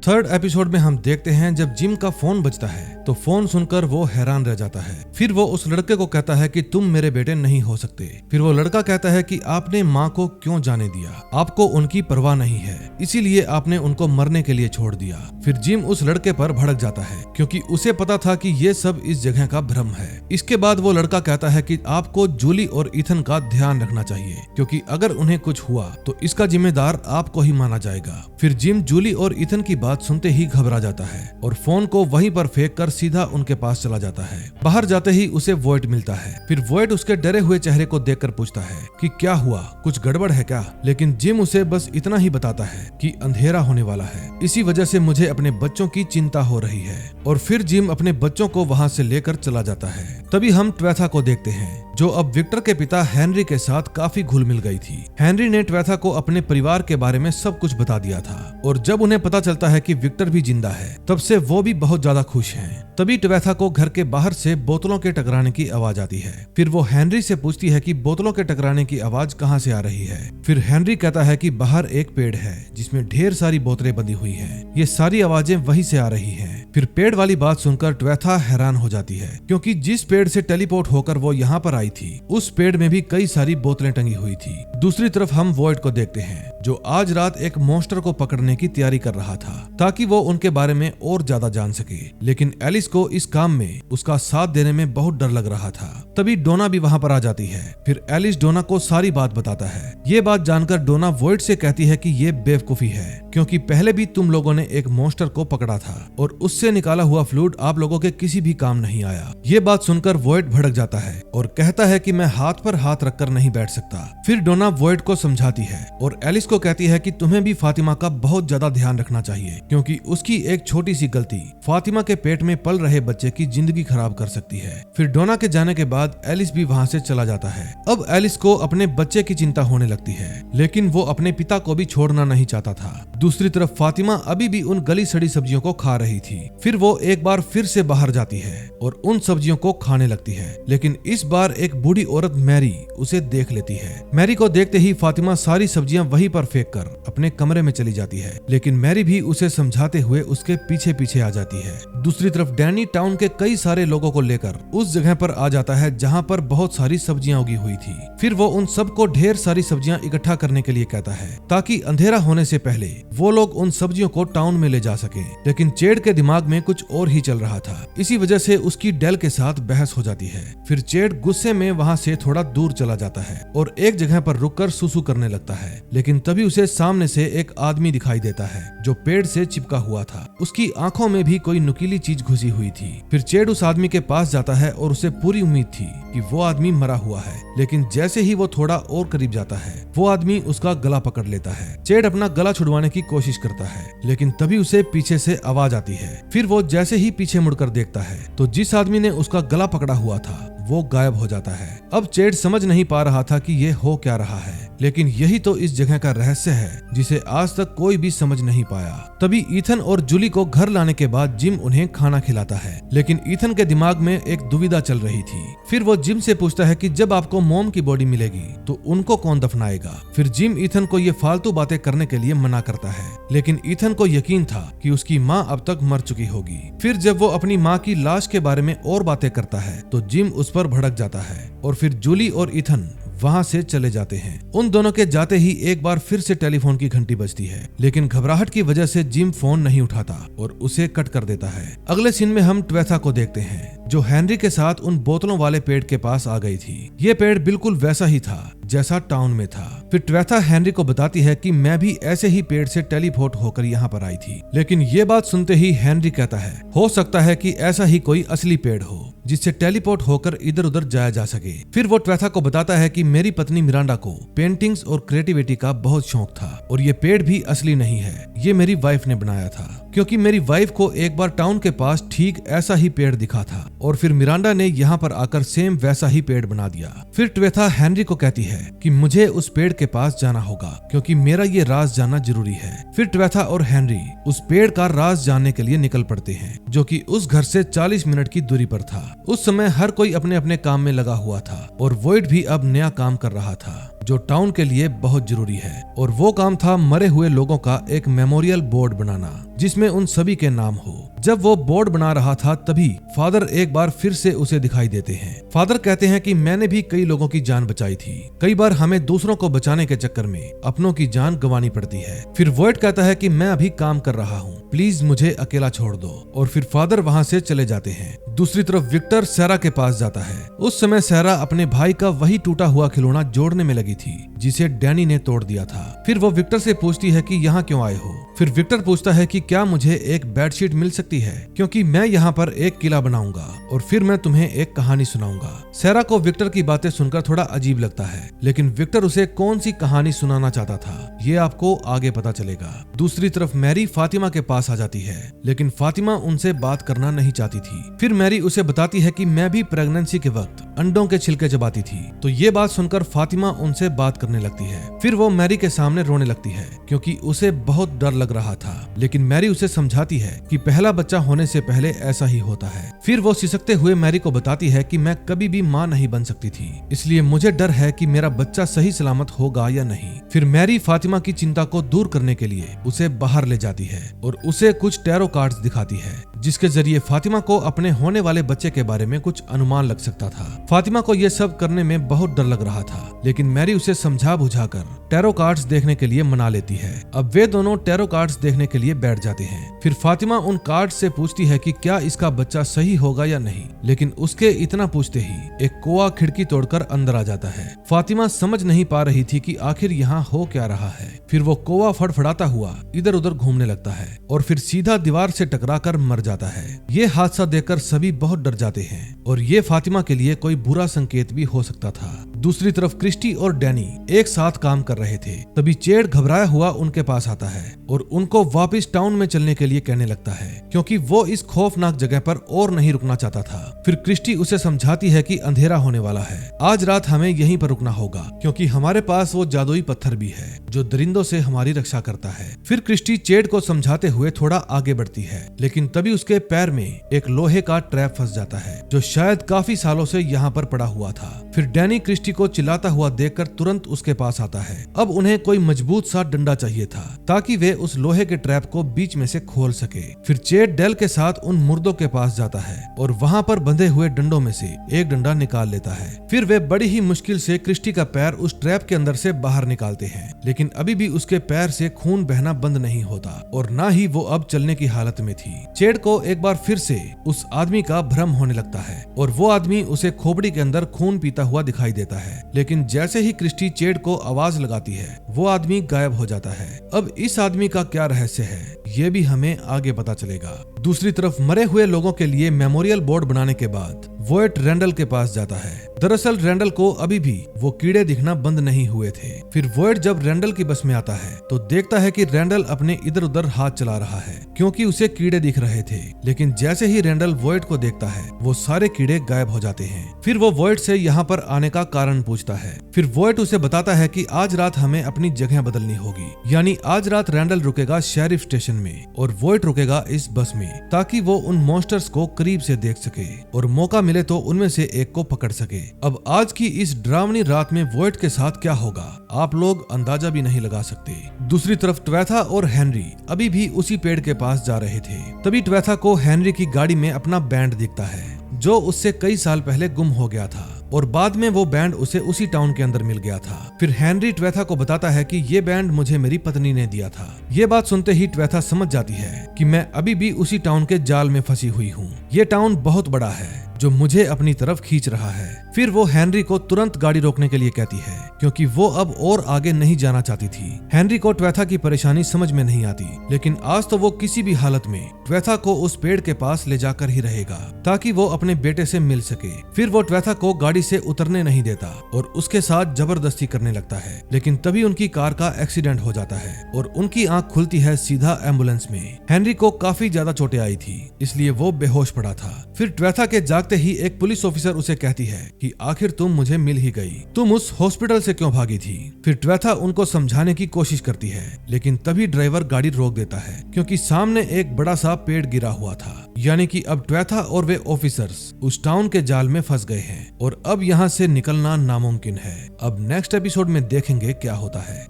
थर्ड एपिसोड में हम देखते हैं जब जिम का फोन बजता है तो फोन सुनकर वो हैरान रह जाता है। फिर वो उस लड़के को कहता है कि तुम मेरे बेटे नहीं हो सकते। फिर वो लड़का कहता है कि आपने माँ को क्यों जाने दिया, आपको उनकी परवाह नहीं है, इसीलिए आपने उनको मरने के लिए छोड़ दिया। फिर जिम उस लड़के पर भड़क जाता है क्योंकि उसे पता था कि ये सब इस जगह का भ्रम है। इसके बाद वो लड़का कहता है कि आपको जूली और ईथन का ध्यान रखना चाहिए क्योंकि अगर उन्हें कुछ हुआ तो इसका जिम्मेदार आपको ही माना जाएगा। फिर जिम जूली और ईथन की बात सुनते ही घबरा जाता है और फोन को वहीं पर फेंक कर सीधा उनके पास चला जाता है। बाहर जाते ही उसे वॉइट मिलता है। फिर वॉइट उसके डरे हुए चेहरे को देखकर पूछता है कि क्या हुआ, कुछ गड़बड़ है क्या? लेकिन जिम उसे बस इतना ही बताता है कि अंधेरा होने वाला है, इसी वजह से मुझे अपने बच्चों की चिंता हो रही है। और फिर जिम अपने बच्चों को वहां से लेकर चला जाता है। तभी हम ट्वेथा को देखते हैं जो अब विक्टर के पिता हेनरी के साथ काफी घुल मिल गई थी। हेनरी ने ट्वेथा को अपने परिवार के बारे में सब कुछ बता दिया था और जब उन्हें पता चलता है कि विक्टर भी जिंदा है तब से वो भी बहुत ज्यादा खुश हैं। तभी ट्वेथा को घर के बाहर से बोतलों के टकराने की आवाज आती है। फिर वो हेनरी से पूछती है कि बोतलों के टकराने की आवाज कहाँ से आ रही है। फिर हेनरी कहता है कि बाहर एक पेड़ है जिसमें ढेर सारी बोतलें बंधी हुई हैं। ये सारी आवाजें वहीं से आ रही हैं। फिर पेड़ वाली बात सुनकर ट्वेथा हैरान हो जाती है क्योंकि जिस पेड़ से टेलीपोर्ट होकर वो यहाँ पर आई थी उस पेड़ में भी कई सारी बोतलें टंगी हुई थी। दूसरी तरफ हम वॉइड को देखते हैं जो आज रात एक मॉन्स्टर को पकड़ने की तैयारी कर रहा था ताकि वो उनके बारे में और ज्यादा जान सके। लेकिन एलिस को इस काम में उसका साथ देने में बहुत डर लग रहा था। तभी डोना भी वहाँ पर आ जाती है। फिर एलिस डोना को सारी बात बताता है। ये बात जानकर डोना वॉइड से कहती है कि ये बेवकूफी है क्योंकि पहले भी तुम लोगों ने एक मॉन्स्टर को पकड़ा था और उससे निकाला हुआ फ्लूइड आप लोगों के किसी भी काम नहीं आया। ये बात सुनकर वॉइड भड़क जाता है और कहता है कि मैं हाथ पर हाथ रखकर नहीं बैठ सकता। फिर डोना वॉइड को समझाती है और एलिस को कहती है कि तुम्हें भी फातिमा का बहुत ज्यादा ध्यान रखना चाहिए क्योंकि उसकी एक छोटी सी गलती फातिमा के पेट में पल रहे बच्चे की जिंदगी खराब कर सकती है। फिर डोना के जाने के बाद एलिस भी वहाँ से चला जाता है। अब एलिस को अपने बच्चे की चिंता होने लगती है लेकिन वो अपने पिता को भी छोड़ना नहीं चाहता था। दूसरी तरफ फातिमा अभी भी उन गली सड़ी सब्जियों को खा रही थी। फिर वो एक बार फिर से बाहर जाती है और उन सब्जियों को खाने लगती है लेकिन इस बार एक बूढ़ी औरत मैरी उसे देख लेती है। मैरी को देखते ही फातिमा सारी सब्जियां वहीं पर फेंक कर अपने कमरे में चली जाती है लेकिन मैरी भी उसे समझाते हुए उसके पीछे पीछे आ जाती है। दूसरी तरफ डैनी टाउन के कई सारे लोगों को लेकर उस जगह पर आ जाता है जहाँ पर बहुत सारी सब्जियां उगी हुई थी। फिर वो उन सबको ढेर सारी सब्जियां इकट्ठा करने के लिए कहता है ताकि अंधेरा होने से पहले वो लोग उन सब्जियों को टाउन में ले जा सके। लेकिन चेड के दिमाग में कुछ और ही चल रहा था, इसी वजह से उसकी डेल के साथ बहस हो जाती है। फिर चेड गुस्से में वहाँ से थोड़ा दूर चला जाता है और एक जगह पर रुककर सुसु करने लगता है लेकिन तभी उसे सामने से एक आदमी दिखाई देता है जो पेड़ से चिपका हुआ था। उसकी आंखों में भी कोई नुकीली चीज घुसी हुई थी। फिर चेड उस आदमी के पास जाता है और उसे पूरी उम्मीद थी कि वो आदमी मरा हुआ है लेकिन जैसे ही वो थोड़ा और करीब जाता है वो आदमी उसका गला पकड़ लेता है। चेड अपना गला छुड़वाने की कोशिश करता है लेकिन तभी उसे पीछे से आवाज आती है। फिर वो जैसे ही पीछे मुड़कर देखता है तो जिस आदमी ने उसका गला पकड़ा हुआ था वो गायब हो जाता है। अब चेड समझ नहीं पा रहा था कि ये हो क्या रहा है लेकिन यही तो इस जगह का रहस्य है जिसे आज तक कोई भी समझ नहीं पाया। तभी ईथन और जूली को घर लाने के बाद जिम उन्हें खाना खिलाता है लेकिन ईथन के दिमाग में एक दुविधा चल रही थी। फिर वो जिम से पूछता है कि जब आपको मॉम की बॉडी मिलेगी तो उनको कौन दफनाएगा। फिर जिम ईथन को ये फालतू बातें करने के लिए मना करता है लेकिन ईथन को यकीन था कि उसकी माँ अब तक मर चुकी होगी। फिर जब वो अपनी माँ की लाश के बारे में और बातें करता है तो जिम उस पर भड़क जाता है और फिर जूली और ईथन वहां से चले जाते हैं। उन दोनों के जाते ही एक बार फिर से टेलीफोन की घंटी बजती है लेकिन घबराहट की वजह से जिम फोन नहीं उठाता और उसे कट कर देता है। अगले सीन में हम ट्वेथा को देखते हैं जो हेनरी के साथ उन बोतलों वाले पेड़ के पास आ गई थी। ये पेड़ बिल्कुल वैसा ही था जैसा टाउन में था। फिर ट्वेथा हेनरी को बताती है कि मैं भी ऐसे ही पेड़ से टेलीपोर्ट होकर यहाँ पर आई थी। लेकिन ये बात सुनते ही हेनरी कहता है हो सकता है कि ऐसा ही कोई असली पेड़ हो जिससे टेलीपोर्ट होकर इधर उधर जाया जा सके। फिर वो ट्वेथा को बताता है कि मेरी पत्नी मिरांडा को पेंटिंग्स और क्रिएटिविटी का बहुत शौक था और ये पेड़ भी असली नहीं है, ये मेरी वाइफ ने बनाया था क्योंकि मेरी वाइफ को एक बार टाउन के पास ठीक ऐसा ही पेड़ दिखा था और फिर मिरांडा ने यहाँ पर आकर सेम वैसा ही पेड़ बना दिया। फिर ट्वेथा हेनरी को कहती है कि मुझे उस पेड़ के पास जाना होगा क्योंकि मेरा ये राज जानना जरूरी है। फिर ट्वेथा और हेनरी उस पेड़ का राज जानने के लिए निकल पड़ते हैं जो कि उस घर से 40 मिनट की दूरी पर था। उस समय हर कोई अपने अपने काम में लगा हुआ था और वॉइड भी अब नया काम कर रहा था जो टाउन के लिए बहुत जरूरी है और वो काम था मरे हुए लोगों का एक मेमोरियल बोर्ड बनाना जिसमें उन सभी के नाम हो। जब वो बोर्ड बना रहा था तभी फादर एक बार फिर से उसे दिखाई देते हैं। फादर कहते हैं कि मैंने भी कई लोगों की जान बचाई थी, कई बार हमें दूसरों को बचाने के चक्कर में अपनों की जान गंवानी पड़ती है। फिर वॉइड कहता है कि मैं अभी काम कर रहा हूँ प्लीज मुझे अकेला छोड़ दो। और फिर फादर वहाँ से चले जाते हैं। दूसरी तरफ विक्टर सैरा के पास जाता है। उस समय सैरा अपने भाई का वही टूटा हुआ खिलौना जोड़ने में लगी थी जिसे डैनी ने तोड़ दिया था। फिर वो विक्टर से पूछती है कि यहाँ क्यों आए हो। फिर विक्टर पूछता है कि क्या मुझे एक बेडशीट मिल सकती है, क्योंकि मैं यहाँ पर एक किला बनाऊंगा और फिर मैं तुम्हें एक कहानी सुनाऊंगा। सैरा को विक्टर की बातें सुनकर थोड़ा अजीब लगता है, लेकिन विक्टर उसे कौन सी कहानी सुनाना चाहता था ये आपको आगे पता चलेगा। दूसरी तरफ मैरी फातिमा के पास आ जाती है, लेकिन फातिमा उनसे बात करना नहीं चाहती थी। फिर मैरी उसे बताती है कि मैं भी प्रेगनेंसी के वक्त अंडों के छिलके चबाती थी। तो ये बात सुनकर फातिमा उनसे बात करने लगती है। फिर वो मैरी के सामने रोने लगती है क्योंकि उसे बहुत डर लग रहा था, लेकिन मैरी उसे समझाती है कि पहला बच्चा होने से पहले ऐसा ही होता है। फिर वो सिसकते हुए मैरी को बताती है कि मैं कभी भी माँ नहीं बन सकती थी, इसलिए मुझे डर है कि मेरा बच्चा सही सलामत होगा या नहीं। फिर मैरी फातिमा की चिंता को दूर करने के लिए उसे बाहर ले जाती है और उसे कुछ टैरो कार्ड्स दिखाती है, जिसके जरिए फातिमा को अपने होने वाले बच्चे के बारे में कुछ अनुमान लग सकता था। फातिमा को यह सब करने में बहुत डर लग रहा था, लेकिन मैरी उसे समझा बुझाकर टैरो कार्ड्स देखने के लिए मना लेती है। अब वे दोनों टैरो कार्ड्स देखने के लिए बैठ जाते हैं। फिर फातिमा उन कार्ड्स से पूछती है कि क्या इसका बच्चा सही होगा या नहीं, लेकिन उसके इतना पूछते ही एक कौवा खिड़की तोड़कर अंदर आ जाता है। फातिमा समझ नहीं पा रही थी कि आखिर यहाँ हो क्या रहा है। फिर वो कौवा फड़फड़ाता हुआ इधर उधर घूमने लगता है और फिर सीधा दीवार से टकराकर मर जाता है। ये हादसा देखकर सभी बहुत डर जाते हैं और ये फातिमा के लिए कोई बुरा संकेत भी हो सकता था। दूसरी तरफ क्रिस्टी और डैनी एक साथ काम कर रहे थे। तभी चेड घबराया हुआ उनके पास आता है और उनको वापस टाउन में चलने के लिए कहने लगता है, क्योंकि वो इस खौफनाक जगह पर और नहीं रुकना चाहता था। फिर क्रिस्टी उसे समझाती है कि अंधेरा होने वाला है, आज रात हमें यहीं पर रुकना होगा, क्योंकि हमारे पास वो जादुई पत्थर भी है जो दरिंदों से हमारी रक्षा करता है। फिर क्रिस्टी चेड को समझाते हुए थोड़ा आगे बढ़ती है, लेकिन तभी उसके पैर में एक लोहे का ट्रैप फंस जाता है जो शायद काफी सालों से यहाँ पर पड़ा हुआ था। फिर डैनी क्रिस्टी को चिल्लाता हुआ देखकर तुरंत उसके पास आता है। अब उन्हें कोई मजबूत सा डंडा चाहिए था ताकि वे उस लोहे के ट्रैप को बीच में से खोल सके। फिर चेड डेल के साथ उन मुर्दों के पास जाता है और वहाँ पर बंधे हुए डंडों में से एक डंडा निकाल लेता है। फिर वे बड़ी ही मुश्किल से क्रिस्टी का पैर उस ट्रैप के अंदर से बाहर निकालते हैं, लेकिन अभी भी उसके पैर से खून बहना बंद नहीं होता और न ही वो अब चलने की हालत में थी। चेड को एक बार फिर से उस आदमी का भ्रम होने लगता है और वो आदमी उसे खोपड़ी के अंदर खून पीता हुआ दिखाई देता है, लेकिन जैसे ही क्रिस्टी चेड को आवाज लगाती है वो आदमी गायब हो जाता है। अब इस आदमी का क्या रहस्य है ये भी हमें आगे पता चलेगा। दूसरी तरफ मरे हुए लोगों के लिए मेमोरियल बोर्ड बनाने के बाद वोएट रैंडल के पास जाता है। दरअसल रैंडल को अभी भी वो कीड़े दिखना बंद नहीं हुए थे। फिर वोएट जब रैंडल की बस में आता है तो देखता है कि रैंडल अपने इधर उधर हाथ चला रहा है क्योंकि उसे कीड़े दिख रहे थे, लेकिन जैसे ही रैंडल वोएट को देखता है वो सारे कीड़े गायब हो जाते हैं। फिर वो वोएट से यहाँ पर आने का कारण पूछता है। फिर वोएट उसे बताता है कि आज रात हमें अपनी जगह बदलनी होगी, यानी आज रात रैंडल रुकेगा शेरिफ स्टेशन में और वोएट रुकेगा इस बस में, ताकि वो उन मॉन्स्टर्स को करीब से देख सके और मौका मिले तो उनमें से एक को पकड़ सके। अब आज की इस डरावनी रात में वोएट के साथ क्या होगा आप लोग अंदाजा भी नहीं लगा सकते। दूसरी तरफ ट्वेथा और हेनरी अभी भी उसी पेड़ के पास जा रहे थे। तभी ट्वेथा को हेनरी की गाड़ी में अपना बैंड दिखता है जो उससे कई साल पहले गुम हो गया था और बाद में वो बैंड उसे उसी टाउन के अंदर मिल गया था। फिर हेनरी ट्वेथा को बताता है कि ये बैंड मुझे मेरी पत्नी ने दिया था। ये बात सुनते ही ट्वेथा समझ जाती है कि मैं अभी भी उसी टाउन के जाल में फंसी हुई हूँ। ये टाउन बहुत बड़ा है जो मुझे अपनी तरफ खींच रहा है। फिर वो हेनरी को तुरंत गाड़ी रोकने के लिए कहती है क्योंकि वो अब और आगे नहीं जाना चाहती थी। हेनरी को ट्वेथा की परेशानी समझ में नहीं आती, लेकिन आज तो वो किसी भी हालत में ट्वेथा को उस पेड़ के पास ले जाकर ही रहेगा ताकि वो अपने बेटे से मिल सके। फिर वो ट्वेथा को गाड़ी से उतरने नहीं देता और उसके साथ जबरदस्ती करने लगता है, लेकिन तभी उनकी कार का एक्सीडेंट हो जाता है और उनकी आंख खुलती है सीधा एम्बुलेंस में। हेनरी को काफी ज्यादा चोटें आई थी, इसलिए वो बेहोश पड़ा था। फिर ट्वेथा के जागते ही एक पुलिस ऑफिसर उसे कहती है कि आखिर तुम मुझे मिल ही गई, तुम उस हॉस्पिटल से क्यों भागी थी। फिर ट्वेथा उनको समझाने की कोशिश करती है, लेकिन तभी ड्राइवर गाड़ी रोक देता है क्योंकि सामने एक बड़ा सा पेड़ गिरा हुआ था, यानी कि अब ट्वेथा और वे ऑफिसर्स उस टाउन के जाल में फंस गए हैं और अब यहाँ से निकलना नामुमकिन है। अब नेक्स्ट एपिसोड में देखेंगे क्या होता है।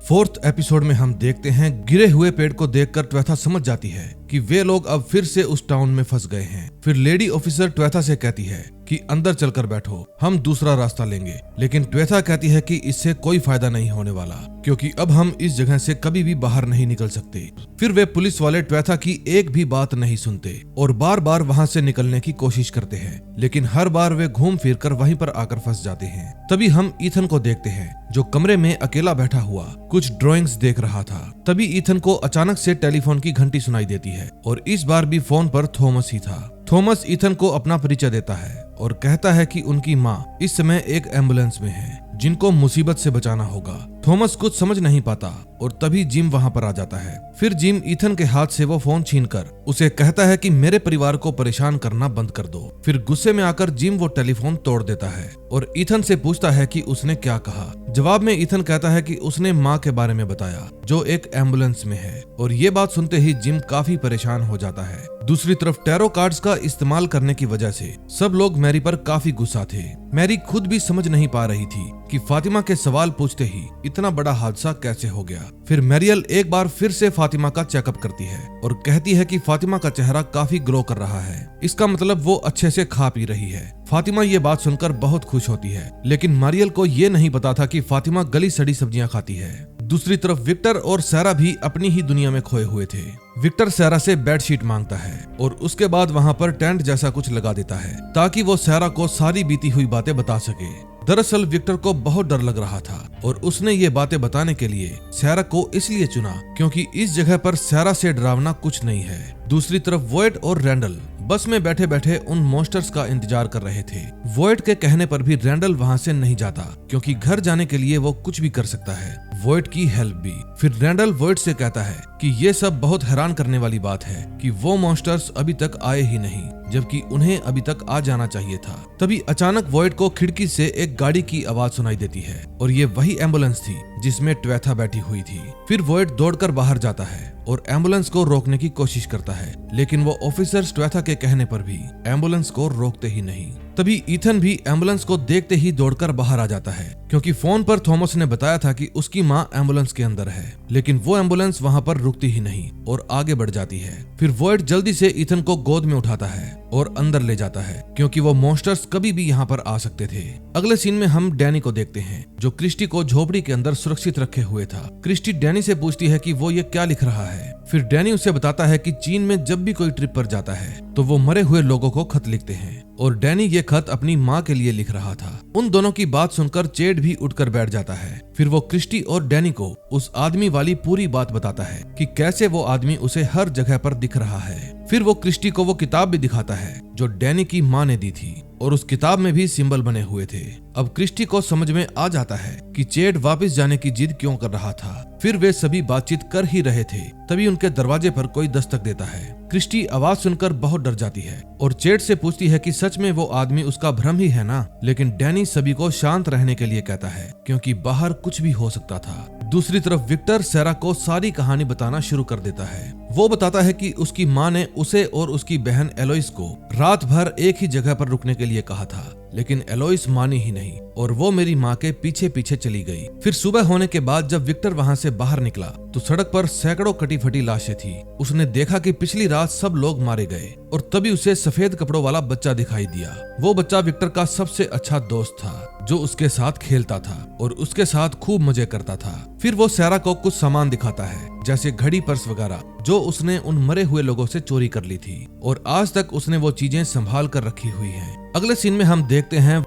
फोर्थ एपिसोड में हम देखते हैं गिरे हुए पेड़ को देखकर ट्वेथा समझ जाती है कि वे लोग अब फिर से उस टाउन में फंस गए हैं। फिर लेडी ऑफिसर ट्वेथा से कहती है कि अंदर चलकर बैठो, हम दूसरा रास्ता लेंगे। लेकिन ट्वेथा कहती है कि इससे कोई फायदा नहीं होने वाला, क्योंकि अब हम इस जगह से कभी भी बाहर नहीं निकल सकते। फिर वे पुलिस वाले ट्वेथा की एक भी बात नहीं सुनते और बार बार वहां से निकलने की कोशिश करते हैं, लेकिन हर बार वे घूम फिर कर वहीं पर आकर फंस जाते हैं। तभी हम ईथन को देखते हैं, जो कमरे में अकेला बैठा हुआ कुछ ड्राइंग्स देख रहा था। तभी ईथन को अचानक से टेलीफोन की घंटी सुनाई देती है और इस बार भी फोन पर थॉमस ही था। थॉमस ईथन को अपना परिचय देता है और कहता है कि उनकी माँ इस समय एक एम्बुलेंस में है, जिनको मुसीबत से बचाना होगा। थॉमस कुछ समझ नहीं पाता और तभी जिम वहां पर आ जाता है। फिर जिम ईथन के हाथ से वो फोन छीनकर उसे कहता है कि मेरे परिवार को परेशान करना बंद कर दो। फिर गुस्से में आकर जिम वो टेलीफोन तोड़ देता है और ईथन से पूछता है कि उसने क्या कहा। जवाब में ईथन कहता है कि उसने माँ के बारे में बताया, जो एक एम्बुलेंस में है, और ये बात सुनते ही जिम काफी परेशान हो जाता है। दूसरी तरफ टैरो कार्ड्स का इस्तेमाल करने की वजह से सब लोग मैरी पर काफी गुस्सा थे। मैरी खुद भी समझ नहीं पा रही थी कि फातिमा के सवाल पूछते ही इतना बड़ा हादसा कैसे हो गया। फिर मैरियल एक बार फिर से फातिमा का चेकअप करती है और कहती है कि फातिमा का चेहरा काफी ग्लो कर रहा है, इसका मतलब वो अच्छे से खा पी रही है। फातिमा ये बात सुनकर बहुत खुश होती है, लेकिन मैरियल को ये नहीं पता था कि फातिमा गली सड़ी सब्जियां खाती है। दूसरी तरफ विक्टर और सारा भी अपनी ही दुनिया में खोए हुए थे। विक्टर सारा से बेडशीट मांगता है और उसके बाद वहां पर टेंट जैसा कुछ लगा देता है ताकि वो सारा को सारी बीती हुई बातें बता सके। दरअसल विक्टर को बहुत डर लग रहा था और उसने ये बातें बताने के लिए सारा को इसलिए चुना क्योंकि इस जगह पर सारा से डरावना कुछ नहीं है। दूसरी तरफ वॉयट और रैंडल बस में बैठे बैठे उन मॉन्स्टर्स का इंतजार कर रहे थे। वॉयट के कहने पर भी रैंडल वहां से नहीं जाता क्योंकि घर जाने के लिए वो कुछ भी कर सकता है, वॉयट की हेल्प भी। फिर रैंडल वॉयट से कहता है कि ये सब बहुत हैरान करने वाली बात है कि वो मॉन्स्टर्स अभी तक आए ही नहीं, जबकि उन्हें अभी तक आ जाना चाहिए था। तभी अचानक वॉयट को खिड़की से एक गाड़ी की आवाज सुनाई देती है और ये वही एम्बुलेंस थी जिसमें ट्वेथा बैठी हुई थी। फिर वॉयट दौड़कर बाहर जाता है और एम्बुलेंस को रोकने की कोशिश करता है, लेकिन वो ऑफिसर्स ट्वेथा के कहने पर भी एम्बुलेंस को रोकते ही नहीं। तभी ईथन भी एम्बुलेंस को देखते ही दौड़कर बाहर आ जाता है क्योंकि फोन पर थॉमस ने बताया था कि उसकी माँ एम्बुलेंस के अंदर है, लेकिन वो एम्बुलेंस वहां पर रुकती ही नहीं और आगे बढ़ जाती है। फिर वॉयट जल्दी से ईथन को गोद में उठाता है और अंदर ले जाता है क्योंकि वो मॉन्स्टर्स कभी भी यहाँ पर आ सकते थे। अगले सीन में हम डैनी को देखते हैं जो क्रिस्टी को झोपड़ी के अंदर सुरक्षित रखे हुए था। क्रिस्टी डैनी से पूछती है कि वो ये क्या लिख रहा है। फिर डैनी उसे बताता है कि चीन में जब भी कोई ट्रिप पर जाता है तो वो मरे हुए लोगों को खत लिखते हैं और डैनी ये खत अपनी माँ के लिए लिख रहा था। उन दोनों की बात सुनकर चेड भी उठकर बैठ जाता है। फिर वो क्रिस्टी और डैनी को उस आदमी वाली पूरी बात बताता है कि कैसे वो आदमी उसे हर जगह पर दिख रहा है। फिर वो क्रिस्टी को वो किताब भी दिखाता है जो डैनी की माँ ने दी थी और उस किताब में भी सिंबल बने हुए थे। अब क्रिस्टी को समझ में आ जाता है कि चेड वापस जाने की जिद क्यों कर रहा था। फिर वे सभी बातचीत कर ही रहे थे, तभी उनके दरवाजे पर कोई दस्तक देता है। क्रिस्टी आवाज सुनकर बहुत डर जाती है और चेड से पूछती है कि सच में वो आदमी उसका भ्रम ही है ना, लेकिन डैनी सभी को शांत रहने के लिए कहता है क्योंकि बाहर कुछ भी हो सकता था। दूसरी तरफ विक्टर सारा को सारी कहानी बताना शुरू कर देता है। वो बताता है कि उसकी माँ ने उसे और उसकी बहन एलोइस को रात भर एक ही जगह पर रुकने के लिए कहा था, लेकिन एलोइस मानी ही नहीं और वो मेरी माँ के पीछे पीछे चली गई। फिर सुबह होने के बाद जब विक्टर वहाँ से बाहर निकला तो सड़क पर सैकड़ों कटी फटी लाशें थी। उसने देखा कि पिछली रात सब लोग मारे गए और तभी उसे सफेद कपड़ों वाला बच्चा दिखाई दिया। वो बच्चा विक्टर का सबसे अच्छा दोस्त था जो उसके साथ खेलता था और उसके साथ खूब मजे करता था। फिर वो सारा को कुछ सामान दिखाता है जैसे घड़ी, पर्स वगैरह जो उसने उन मरे हुए लोगों से चोरी कर ली थी और आज तक उसने वो चीजें संभाल कर रखी हुई हैं। अगले सीन में हम देखते हैं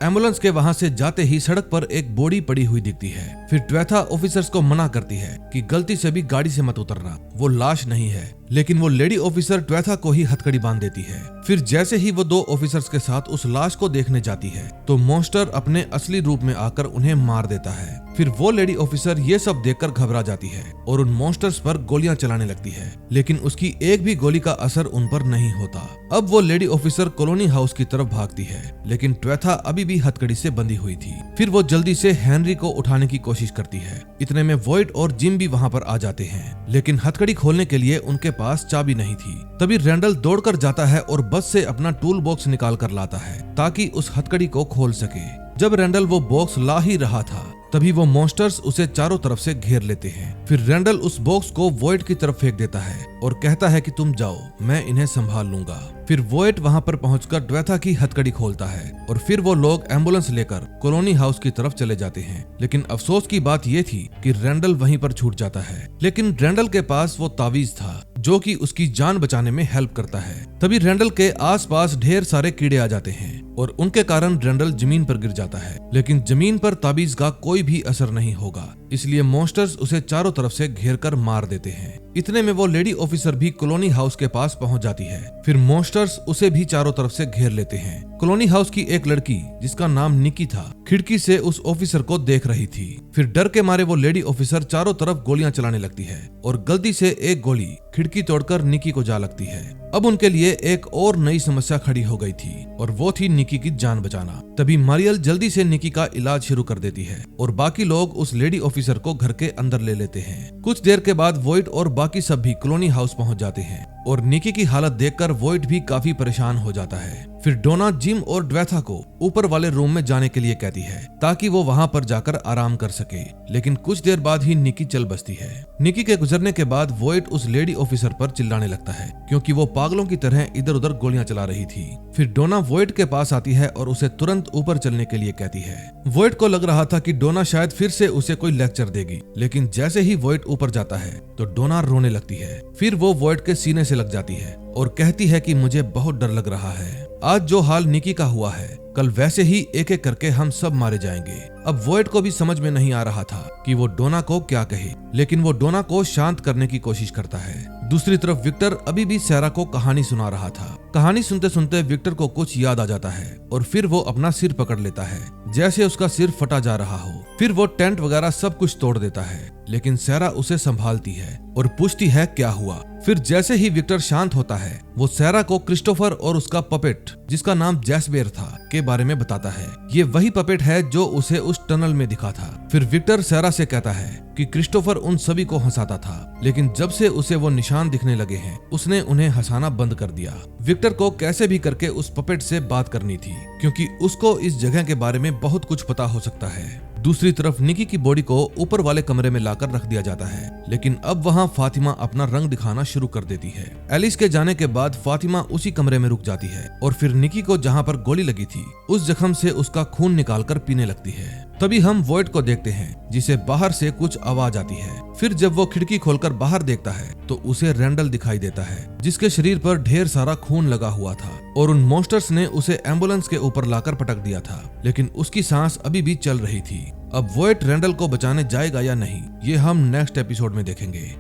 एम्बुलेंस के वहां से जाते ही सड़क पर एक बॉडी पड़ी हुई दिखती है। फिर ट्वेथा ऑफिसर्स को मना करती है कि गलती से भी गाड़ी से मत उतरना, वो लाश नहीं है, लेकिन वो लेडी ऑफिसर ट्वेथा को ही हथकड़ी बांध देती है। फिर जैसे ही वो दो ऑफिसर्स के साथ उस लाश को देखने जाती है तो मॉन्स्टर अपने असली रूप में आकर उन्हें मार देता है। फिर वो लेडी ऑफिसर ये सब देखकर घबरा जाती है और उन मॉन्स्टर्स पर गोलियां चलाने लगती है, लेकिन उसकी एक भी गोली का असर उन पर नहीं होता। अब वो लेडी ऑफिसर कॉलोनी हाउस की तरफ भागती है, लेकिन ट्वेथा अभी भी हथकड़ी से बंधी हुई थी। फिर वो जल्दी से हेनरी को उठाने की कोशिश करती है। इतने में वॉइड और जिम भी वहां पर आ जाते हैं, लेकिन हथकड़ी खोलने के लिए उनके पास चाबी नहीं थी। तभी रैंडल दौड़कर जाता है और बस से अपना टूल बॉक्स निकाल कर लाता है ताकि उस हथकड़ी को खोल सके। जब रैंडल वो बॉक्स ला ही रहा था तभी वो मॉन्स्टर्स उसे चारों तरफ से घेर लेते हैं। फिर रैंडल उस बॉक्स को वॉइड की तरफ फेंक देता है और कहता है कि तुम जाओ, मैं इन्हें संभाल लूंगा। फिर वॉइड वहां पर पहुंचकर ट्वेथा की हथकड़ी खोलता है और फिर वो लोग एम्बुलेंस लेकर कॉलोनी हाउस की तरफ चले जाते हैं। लेकिन अफसोस की बात ये थी कि रैंडल वहीं पर छूट जाता है। लेकिन रैंडल के पास वो तावीज था जो कि उसकी जान बचाने में हेल्प करता है। तभी रैंडल के आसपास ढेर सारे कीड़े आ जाते हैं और उनके कारण रैंडल जमीन पर गिर जाता है। लेकिन जमीन पर ताबीज का कोई भी असर नहीं होगा, इसलिए मॉन्स्टर्स उसे चारों तरफ से घेर कर मार देते हैं। इतने में वो लेडी ऑफिसर भी कॉलोनी हाउस के पास पहुंच जाती है। फिर मॉन्स्टर्स उसे भी चारों तरफ से घेर लेते हैं। कॉलोनी हाउस की एक लड़की जिसका नाम निकी था, खिड़की से उस ऑफिसर को देख रही थी। फिर डर के मारे वो लेडी ऑफिसर चारों तरफ गोलियां चलाने लगती है और गलती से एक गोली खिड़की तोड़कर निकी को जा लगती है। अब उनके लिए एक और नई समस्या खड़ी हो गई थी और वो थी निकी की जान बचाना। तभी मारियल जल्दी से निकी का इलाज शुरू कर देती है और बाकी लोग उस लेडी ऑफिसर को घर के अंदर ले लेते हैं। कुछ देर के बाद वॉइड और बाकी सब भी कॉलोनी हाउस पहुंच जाते हैं और निकी की हालत देखकर वॉइड भी काफी परेशान हो जाता है। फिर डोना जिम और ड्वेथा को ऊपर वाले रूम में जाने के लिए कहती है ताकि वो वहां पर जाकर आराम कर सके। लेकिन कुछ देर बाद ही निकी चल बसती है। निकी के गुजरने के बाद वॉइड उस लेडी ऑफिसर पर चिल्लाने लगता है क्योंकि वो पागलों की तरह इधर उधर गोलियां चला रही थी। फिर डोना वॉइड के पास आती है और उसे तुरंत ऊपर चलने के लिए कहती है। वॉइड को लग रहा था कि डोना शायद फिर से उसे कोई लेक्चर देगी, लेकिन जैसे ही वॉइड ऊपर जाता है तो डोना रोने लगती है। फिर वो वॉइड के सीने से लग जाती है और कहती है कि मुझे बहुत डर लग रहा है। आज जो हाल निकी का हुआ है, कल वैसे ही एक एक करके हम सब मारे जाएंगे। अब वॉइड को भी समझ में नहीं आ रहा था कि वो डोना को क्या कहे, लेकिन वो डोना को शांत करने की कोशिश करता है। दूसरी तरफ विक्टर अभी भी सैरा को कहानी सुना रहा था। कहानी सुनते सुनते विक्टर को कुछ याद आ जाता है और फिर वो अपना सिर पकड़ लेता है जैसे उसका सिर फटा जा रहा हो। फिर वो टेंट वगैरह सब कुछ तोड़ देता है, लेकिन सैरा उसे संभालती है और पूछती है क्या हुआ। फिर जैसे ही विक्टर शांत होता है, वो सैरा को क्रिस्टोफर और उसका पपेट जिसका नाम जैस्पेर था के बारे में बताता है। ये वही पपेट है जो उसे उस टनल में दिखा था। फिर विक्टर सैरा से कहता है कि क्रिस्टोफर उन सभी को हंसाता था, लेकिन जब से उसे वो निशान दिखने लगे हैं, उसने उन्हें हंसाना बंद कर दिया। विक्टर को कैसे भी करके उस पपेट से बात करनी थी क्योंकि उसको इस जगह के बारे में बहुत कुछ पता हो सकता है। दूसरी तरफ निकी की बॉडी को ऊपर वाले कमरे में लाकर रख दिया जाता है, लेकिन अब वहाँ फातिमा अपना रंग दिखाना शुरू कर देती है। एलिस के जाने के बाद फातिमा उसी कमरे में रुक जाती है और फिर निकी को जहाँ पर गोली लगी थी उस जख्म से उसका खून निकालकर पीने लगती है। तभी हम वॉइड को देखते हैं जिसे बाहर से कुछ आवाज आती है। फिर जब वो खिड़की खोलकर बाहर देखता है तो उसे रैंडल दिखाई देता है जिसके शरीर पर ढेर सारा खून लगा हुआ था और उन मॉन्स्टर्स ने उसे एम्बुलेंस के ऊपर लाकर पटक दिया था, लेकिन उसकी सांस अभी भी चल रही थी। अब वॉइड रैंडल को बचाने जाएगा या नहीं, ये हम नेक्स्ट एपिसोड में देखेंगे।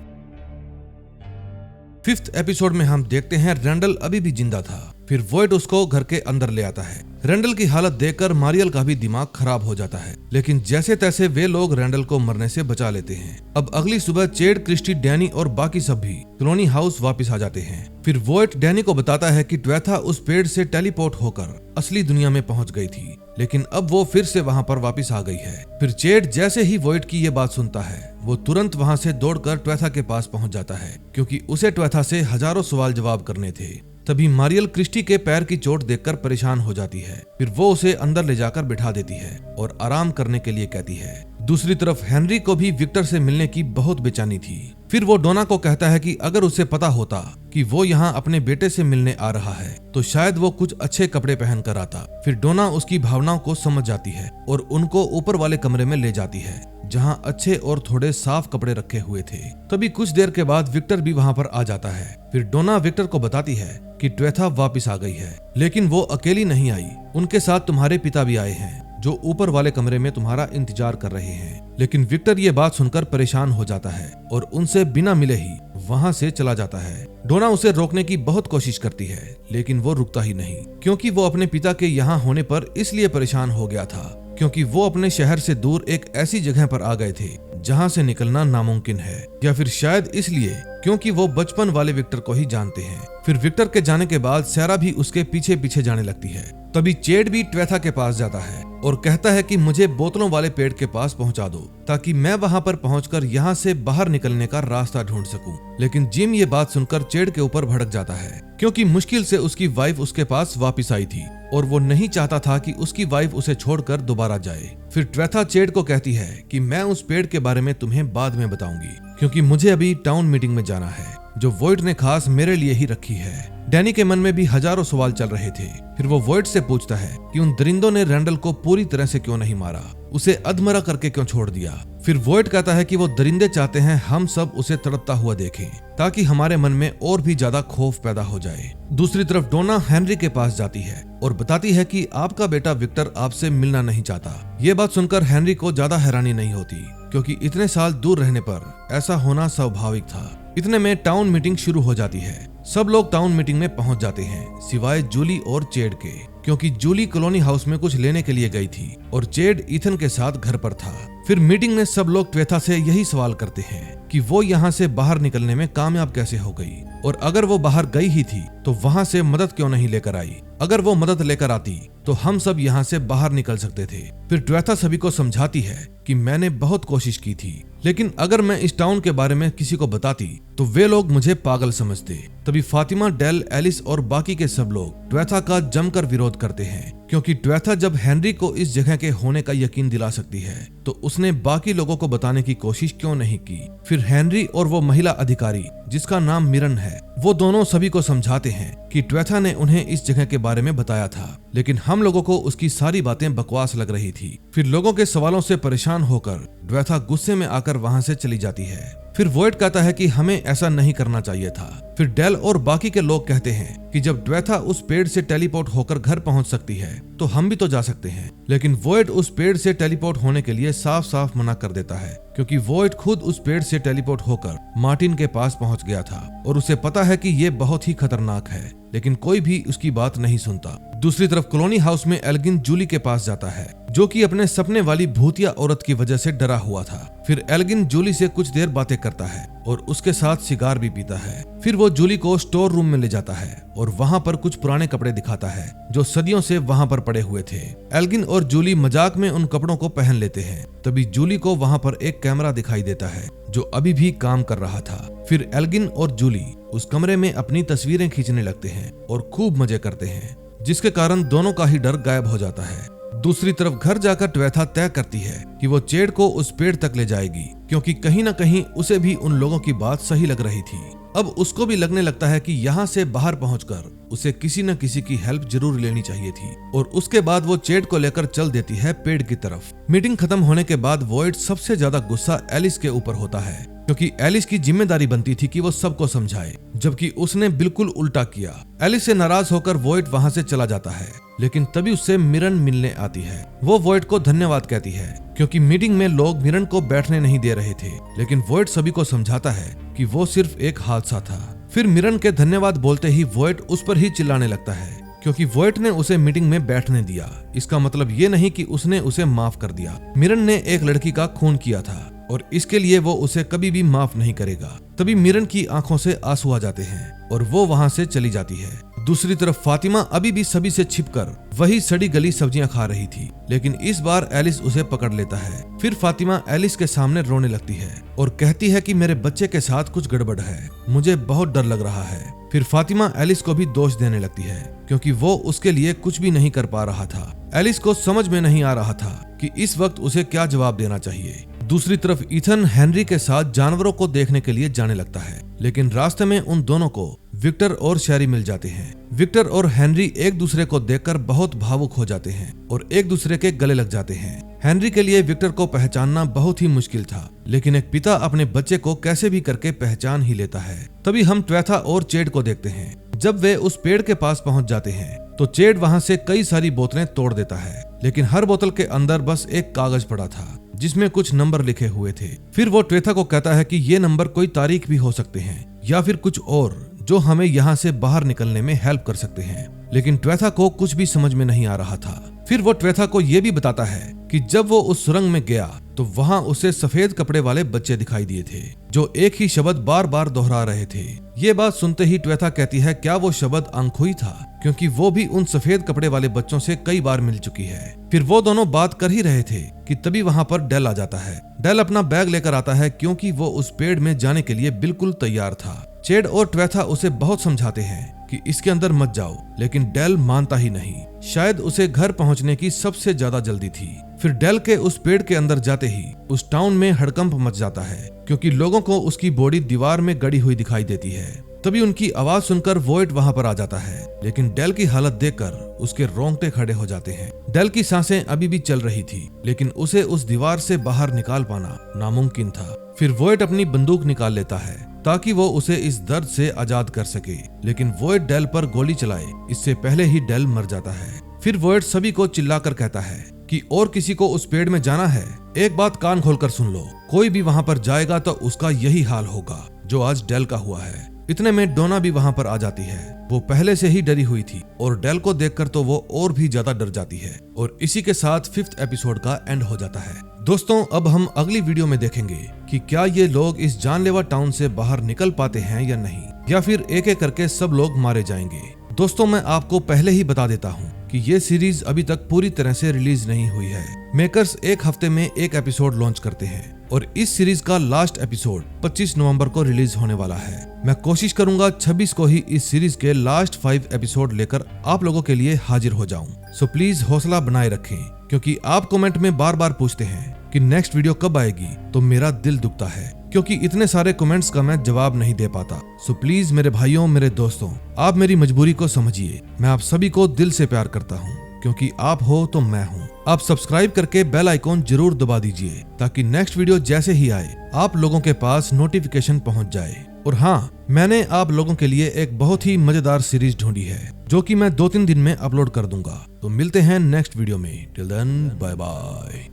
5th एपिसोड में हम देखते हैं रैंडल अभी भी जिंदा था। फिर वॉइड उसको घर के अंदर ले आता है। रैंडल की हालत देखकर मारियल का भी दिमाग खराब हो जाता है, लेकिन जैसे तैसे वे लोग रैंडल को मरने से बचा लेते हैं। अब अगली सुबह चेड, क्रिस्टी, डैनी और बाकी सब भी कॉलोनी हाउस वापस आ जाते हैं। फिर वॉइड डैनी को बताता है कि ट्वेथा उस पेड़ से टेलीपोर्ट होकर असली दुनिया में पहुंच गई थी, लेकिन अब वो फिर से वहां पर वापस आ गई है। फिर चेड जैसे ही वॉइड की ये बात सुनता है, वो तुरंत वहां से दौड़कर ट्वेथा के पास पहुंच जाता है क्योंकि उसे ट्वेथा से हजारों सवाल जवाब करने थे। तभी मारियल क्रिस्टी के पैर की चोट देखकर परेशान हो जाती है। फिर वो उसे अंदर ले जाकर बिठा देती है और आराम करने के लिए कहती है। दूसरी तरफ हेनरी को भी विक्टर से मिलने की बहुत बेचैनी थी। फिर वो डोना को कहता है कि अगर उसे पता होता कि वो यहाँ अपने बेटे से मिलने आ रहा है तो शायद वो कुछ अच्छे कपड़े पहन कर आता। फिर डोना उसकी भावनाओं को समझ जाती है और उनको ऊपर वाले कमरे में ले जाती है जहाँ अच्छे और थोड़े साफ कपड़े रखे हुए थे। तभी कुछ देर के बाद विक्टर भी वहाँ पर आ जाता है। फिर डोना विक्टर को बताती है कि ट्वेथा वापस आ गई है, लेकिन वो अकेली नहीं आई, उनके साथ तुम्हारे पिता भी आए हैं जो ऊपर वाले कमरे में तुम्हारा इंतजार कर रहे हैं। लेकिन विक्टर ये बात सुनकर परेशान हो जाता है और उनसे बिना मिले ही वहाँ से चला जाता है। डोना उसे रोकने की बहुत कोशिश करती है, लेकिन वो रुकता ही नहीं क्योंकि वो अपने पिता के यहाँ होने पर इसलिए परेशान हो गया था क्योंकि वो अपने शहर से दूर एक ऐसी जगह पर आ गए थे जहाँ से निकलना नामुमकिन है, या फिर शायद इसलिए क्योंकि वो बचपन वाले विक्टर को ही जानते हैं। फिर विक्टर के जाने के बाद सैरा भी उसके पीछे पीछे जाने लगती है। तभी चेड भी ट्वेथा के पास जाता है और कहता है कि मुझे बोतलों वाले पेड़ के पास पहुंचा दो ताकि मैं वहां पर पहुंचकर यहां से बाहर निकलने का रास्ता ढूंढ सकूं। लेकिन जिम ये बात सुनकर चेड के ऊपर भड़क जाता है क्योंकि मुश्किल से उसकी वाइफ उसके पास वापस आई थी और वो नहीं चाहता था कि उसकी वाइफ उसे छोड़कर दोबारा जाए। फिर ट्वेथा चेड को कहती है कि मैं उस पेड़ के बारे में तुम्हें बाद में बताऊंगी, क्योंकि मुझे अभी टाउन मीटिंग में जाना है जो वॉइड ने खास मेरे लिए ही रखी है। डैनी के मन में भी हजारों सवाल चल रहे थे। फिर वो वॉइड से पूछता है कि उन दरिंदों ने रैंडल को पूरी तरह से क्यों नहीं मारा, उसे अधमरा करके क्यों छोड़ दिया। फिर वॉइड कहता है कि वो दरिंदे चाहते हैं हम सब उसे तड़पता हुआ देखें, ताकि हमारे मन में और भी ज्यादा खौफ पैदा हो जाए। दूसरी तरफ डोना हेनरी के पास जाती है और बताती है कि आपका बेटा विक्टर आपसे मिलना नहीं चाहता। ये बात सुनकर हेनरी को ज्यादा हैरानी नहीं होती, क्योंकि इतने साल दूर रहने पर ऐसा होना स्वाभाविक था। इतने में टाउन मीटिंग शुरू हो जाती है। सब लोग टाउन मीटिंग में पहुंच जाते हैं सिवाय जूली और चेड के, क्योंकि जूली कॉलोनी हाउस में कुछ लेने के लिए गई थी और चेड ईथन के साथ घर पर था। फिर मीटिंग में सब लोग ट्वेथा से यही सवाल करते हैं कि वो यहाँ से बाहर निकलने में कामयाब कैसे हो गई, और अगर वो बाहर गई ही थी तो वहाँ से मदद क्यों नहीं लेकर आई। अगर वो मदद लेकर आती तो हम सब यहाँ से बाहर निकल सकते थे। फिर ट्वेथा सभी को समझाती है कि मैंने बहुत कोशिश की थी, लेकिन अगर मैं इस टाउन के बारे में किसी को बताती तो वे लोग मुझे पागल समझते। तभी फातिमा, डेल, एलिस और बाकी के सब लोग ट्वेथा का जमकर विरोध करते हैं, क्योंकि ट्वेथा जब हेनरी को इस जगह के होने का यकीन दिला सकती है तो उसने बाकी लोगों को बताने की कोशिश क्यों नहीं की। फिर हेनरी और वो महिला अधिकारी जिसका नाम मिरन है, वो दोनों सभी को समझाते हैं कि ट्वेथा ने उन्हें इस जगह के बारे में बताया था, लेकिन हम लोगों को उसकी सारी बातें बकवास लग रही थी। फिर लोगों के सवालों से परेशान होकर ट्वेथा गुस्से में आकर वहां से चली जाती है। फिर वॉइड कहता है कि हमें ऐसा नहीं करना चाहिए था। फिर डेल और बाकी के लोग कहते हैं कि जब ट्वेथा उस पेड़ से टेलीपोर्ट होकर घर पहुंच सकती है तो हम भी तो जा सकते हैं, लेकिन वॉइड उस पेड़ से टेलीपोर्ट होने के लिए साफ साफ मना कर देता है, क्योंकि वॉइड खुद उस पेड़ से टेलीपोर्ट होकर मार्टिन के पास पहुंच गया था और उसे पता है कि ये बहुत ही खतरनाक है, लेकिन कोई भी उसकी बात नहीं सुनता। दूसरी तरफ कॉलोनी हाउस में एल्गिन जूली के पास जाता है, जो कि अपने सपने वाली भूतिया औरत की वजह से डरा हुआ था। फिर एल्गिन जूली से कुछ देर बातें करता है और उसके साथ सिगार भी पीता है। फिर वो जूली को स्टोर रूम में ले जाता है और वहां पर कुछ पुराने कपड़े दिखाता है जो सदियों से वहां पर पड़े हुए थे। एल्गिन और जूली मजाक में उन कपड़ों को पहन लेते हैं। तभी जूली को वहां पर एक कैमरा दिखाई देता है जो अभी भी काम कर रहा था। फिर एल्गिन और जूली उस कमरे में अपनी तस्वीरें खींचने लगते हैं और खूब मजे करते हैं, जिसके कारण दोनों का ही डर गायब हो जाता है। दूसरी तरफ घर जाकर ट्वेथा तय करती है कि वो चेड को उस पेड़ तक ले जाएगी, क्योंकि कहीं न कहीं उसे भी उन लोगों की बात सही लग रही थी। अब उसको भी लगने लगता है कि यहाँ से बाहर पहुंचकर उसे किसी न किसी की हेल्प जरूर लेनी चाहिए थी, और उसके बाद वो चेड को लेकर चल देती है पेड़ की तरफ। मीटिंग खत्म होने के बाद वॉइड सबसे ज्यादा गुस्सा एलिस के ऊपर होता है, क्योंकि एलिस की जिम्मेदारी बनती थी कि वो सबको समझाए, जबकि उसने बिल्कुल उल्टा किया। एलिस से नाराज होकर वॉइड वहां से चला जाता है, लेकिन तभी उससे मिरन मिलने आती है। वो वॉइड को धन्यवाद कहती है, क्योंकि मीटिंग में लोग मिरन को बैठने नहीं दे रहे थे, लेकिन वॉइड सभी को समझाता है कि वो सिर्फ एक हादसा था। फिर मिरन के धन्यवाद बोलते ही वॉइड उस पर ही चिल्लाने लगता है, क्योंकि वॉइड ने उसे मीटिंग में बैठने दिया। इसका मतलब ये नहीं कि उसने उसे माफ कर दिया। मिरन ने एक लड़की का खून किया था और इसके लिए वो उसे कभी भी माफ नहीं करेगा। तभी मिरन की आंखों से आंसू आ जाते हैं और वो वहां से चली जाती है। दूसरी तरफ फातिमा अभी भी सभी से छिपकर वही सड़ी गली सब्जियां खा रही थी, लेकिन इस बार एलिस उसे पकड़ लेता है। फिर फातिमा एलिस के सामने रोने लगती है और कहती है कि मेरे बच्चे के साथ कुछ गड़बड़ है, मुझे बहुत डर लग रहा है। फिर फातिमा एलिस को भी दोष देने लगती है, क्योंकि वो उसके लिए कुछ भी नहीं कर पा रहा था। एलिस को समझ में नहीं आ रहा था कि इस वक्त उसे क्या जवाब देना चाहिए। दूसरी तरफ ईथन हेनरी के साथ जानवरों को देखने के लिए जाने लगता है, लेकिन रास्ते में उन दोनों को विक्टर और शैरी मिल जाते हैं। विक्टर और हेनरी एक दूसरे को देखकर बहुत भावुक हो जाते हैं और एक दूसरे के गले लग जाते हैं। हेनरी के लिए विक्टर को पहचानना बहुत ही मुश्किल था, लेकिन एक पिता अपने बच्चे को कैसे भी करके पहचान ही लेता है। तभी हम ट्वेथा और चेड को देखते हैं। जब वे उस पेड़ के पास पहुंच जाते हैं तो चेड वहां से कई सारी बोतलें तोड़ देता है, लेकिन हर बोतल के अंदर बस एक कागज पड़ा था जिसमें कुछ नंबर लिखे हुए थे। फिर वो ट्वेथा को कहता है कि ये नंबर कोई तारीख भी हो सकते हैं या फिर कुछ और जो हमें यहाँ से बाहर निकलने में हेल्प कर सकते हैं, लेकिन ट्वेथा को कुछ भी समझ में नहीं आ रहा था। फिर वो ट्वेथा को ये भी बताता है कि जब वो उस सुरंग में गया तो वहां उसे सफेद कपड़े वाले बच्चे दिखाई दिए थे जो एक ही शब्द बार बार दोहरा रहे थे। ये बात सुनते ही ट्वेथा कहती है क्या वो शब्द अंखुई था, क्योंकि वो भी उन सफेद कपड़े वाले बच्चों से कई बार मिल चुकी है। फिर वो दोनों बात कर ही रहे थे कि तभी वहां पर डेल आ जाता है। डेल अपना बैग लेकर आता है, क्योंकि वो उस पेड़ में जाने के लिए बिल्कुल तैयार था। चेड और ट्वेथा उसे बहुत समझाते हैं कि इसके अंदर मत जाओ, लेकिन डेल मानता ही नहीं। शायद उसे घर पहुंचने की सबसे ज्यादा जल्दी थी। फिर डेल के उस पेड़ के अंदर जाते ही उस टाउन में हड़कंप मच जाता है, क्योंकि लोगों को उसकी बॉडी दीवार में गड़ी हुई दिखाई देती है। तभी उनकी आवाज सुनकर वॉइड वहां पर आ जाता है, लेकिन डेल की हालत देखकर उसके रोंगटे खड़े हो जाते हैं। डेल की सांसें अभी भी चल रही थी, लेकिन उसे उस दीवार से बाहर निकाल पाना नामुमकिन था। फिर वॉइड अपनी बंदूक निकाल लेता है ताकि वो उसे इस दर्द से आजाद कर सके, लेकिन वॉइड डेल पर गोली चलाए इससे पहले ही डेल मर जाता है। फिर वॉइड सभी को चिल्लाकर कहता है कि और किसी को उस पेड़ में जाना है, एक बात कान खोलकर सुन लो, कोई भी वहां पर जाएगा तो उसका यही हाल होगा जो आज डेल का हुआ है। इतने में डोना भी वहां पर आ जाती है। वो पहले से ही डरी हुई थी और डेल को देखकर तो वो और भी ज्यादा डर जाती है। और इसी के साथ 5th एपिसोड का एंड हो जाता है। दोस्तों, अब हम अगली वीडियो में देखेंगे कि क्या ये लोग इस जानलेवा टाउन से बाहर निकल पाते हैं या नहीं, या फिर एक एक करके सब लोग मारे जाएंगे। दोस्तों, मैं आपको पहले ही बता देता हूँ कि ये सीरीज अभी तक पूरी तरह से रिलीज नहीं हुई है। मेकर्स एक हफ्ते में एक एपिसोड लॉन्च करते हैं और इस सीरीज का लास्ट एपिसोड 25 नवंबर को रिलीज होने वाला है। मैं कोशिश करूंगा 26 को ही इस सीरीज के लास्ट 5 एपिसोड लेकर आप लोगों के लिए हाजिर हो जाऊं। सो प्लीज हौसला बनाए रखें, क्योंकि आप कमेंट में बार बार पूछते हैं कि नेक्स्ट वीडियो कब आएगी, तो मेरा दिल दुखता है क्योंकि इतने सारे कमेंट्स का मैं जवाब नहीं दे पाता। सो प्लीज मेरे भाइयों, मेरे दोस्तों, आप मेरी मजबूरी को समझिए। मैं आप सभी को दिल से प्यार करता हूँ, क्योंकि आप हो तो मैं हूँ। आप सब्सक्राइब करके बेल आइकॉन जरूर दबा दीजिए ताकि नेक्स्ट वीडियो जैसे ही आए आप लोगों के पास नोटिफिकेशन पहुंच जाए। और हाँ, मैंने आप लोगों के लिए एक बहुत ही मजेदार सीरीज ढूंढी है जो कि मैं 2-3 दिन में अपलोड कर दूंगा। तो मिलते हैं नेक्स्ट वीडियो में। Till then, bye bye.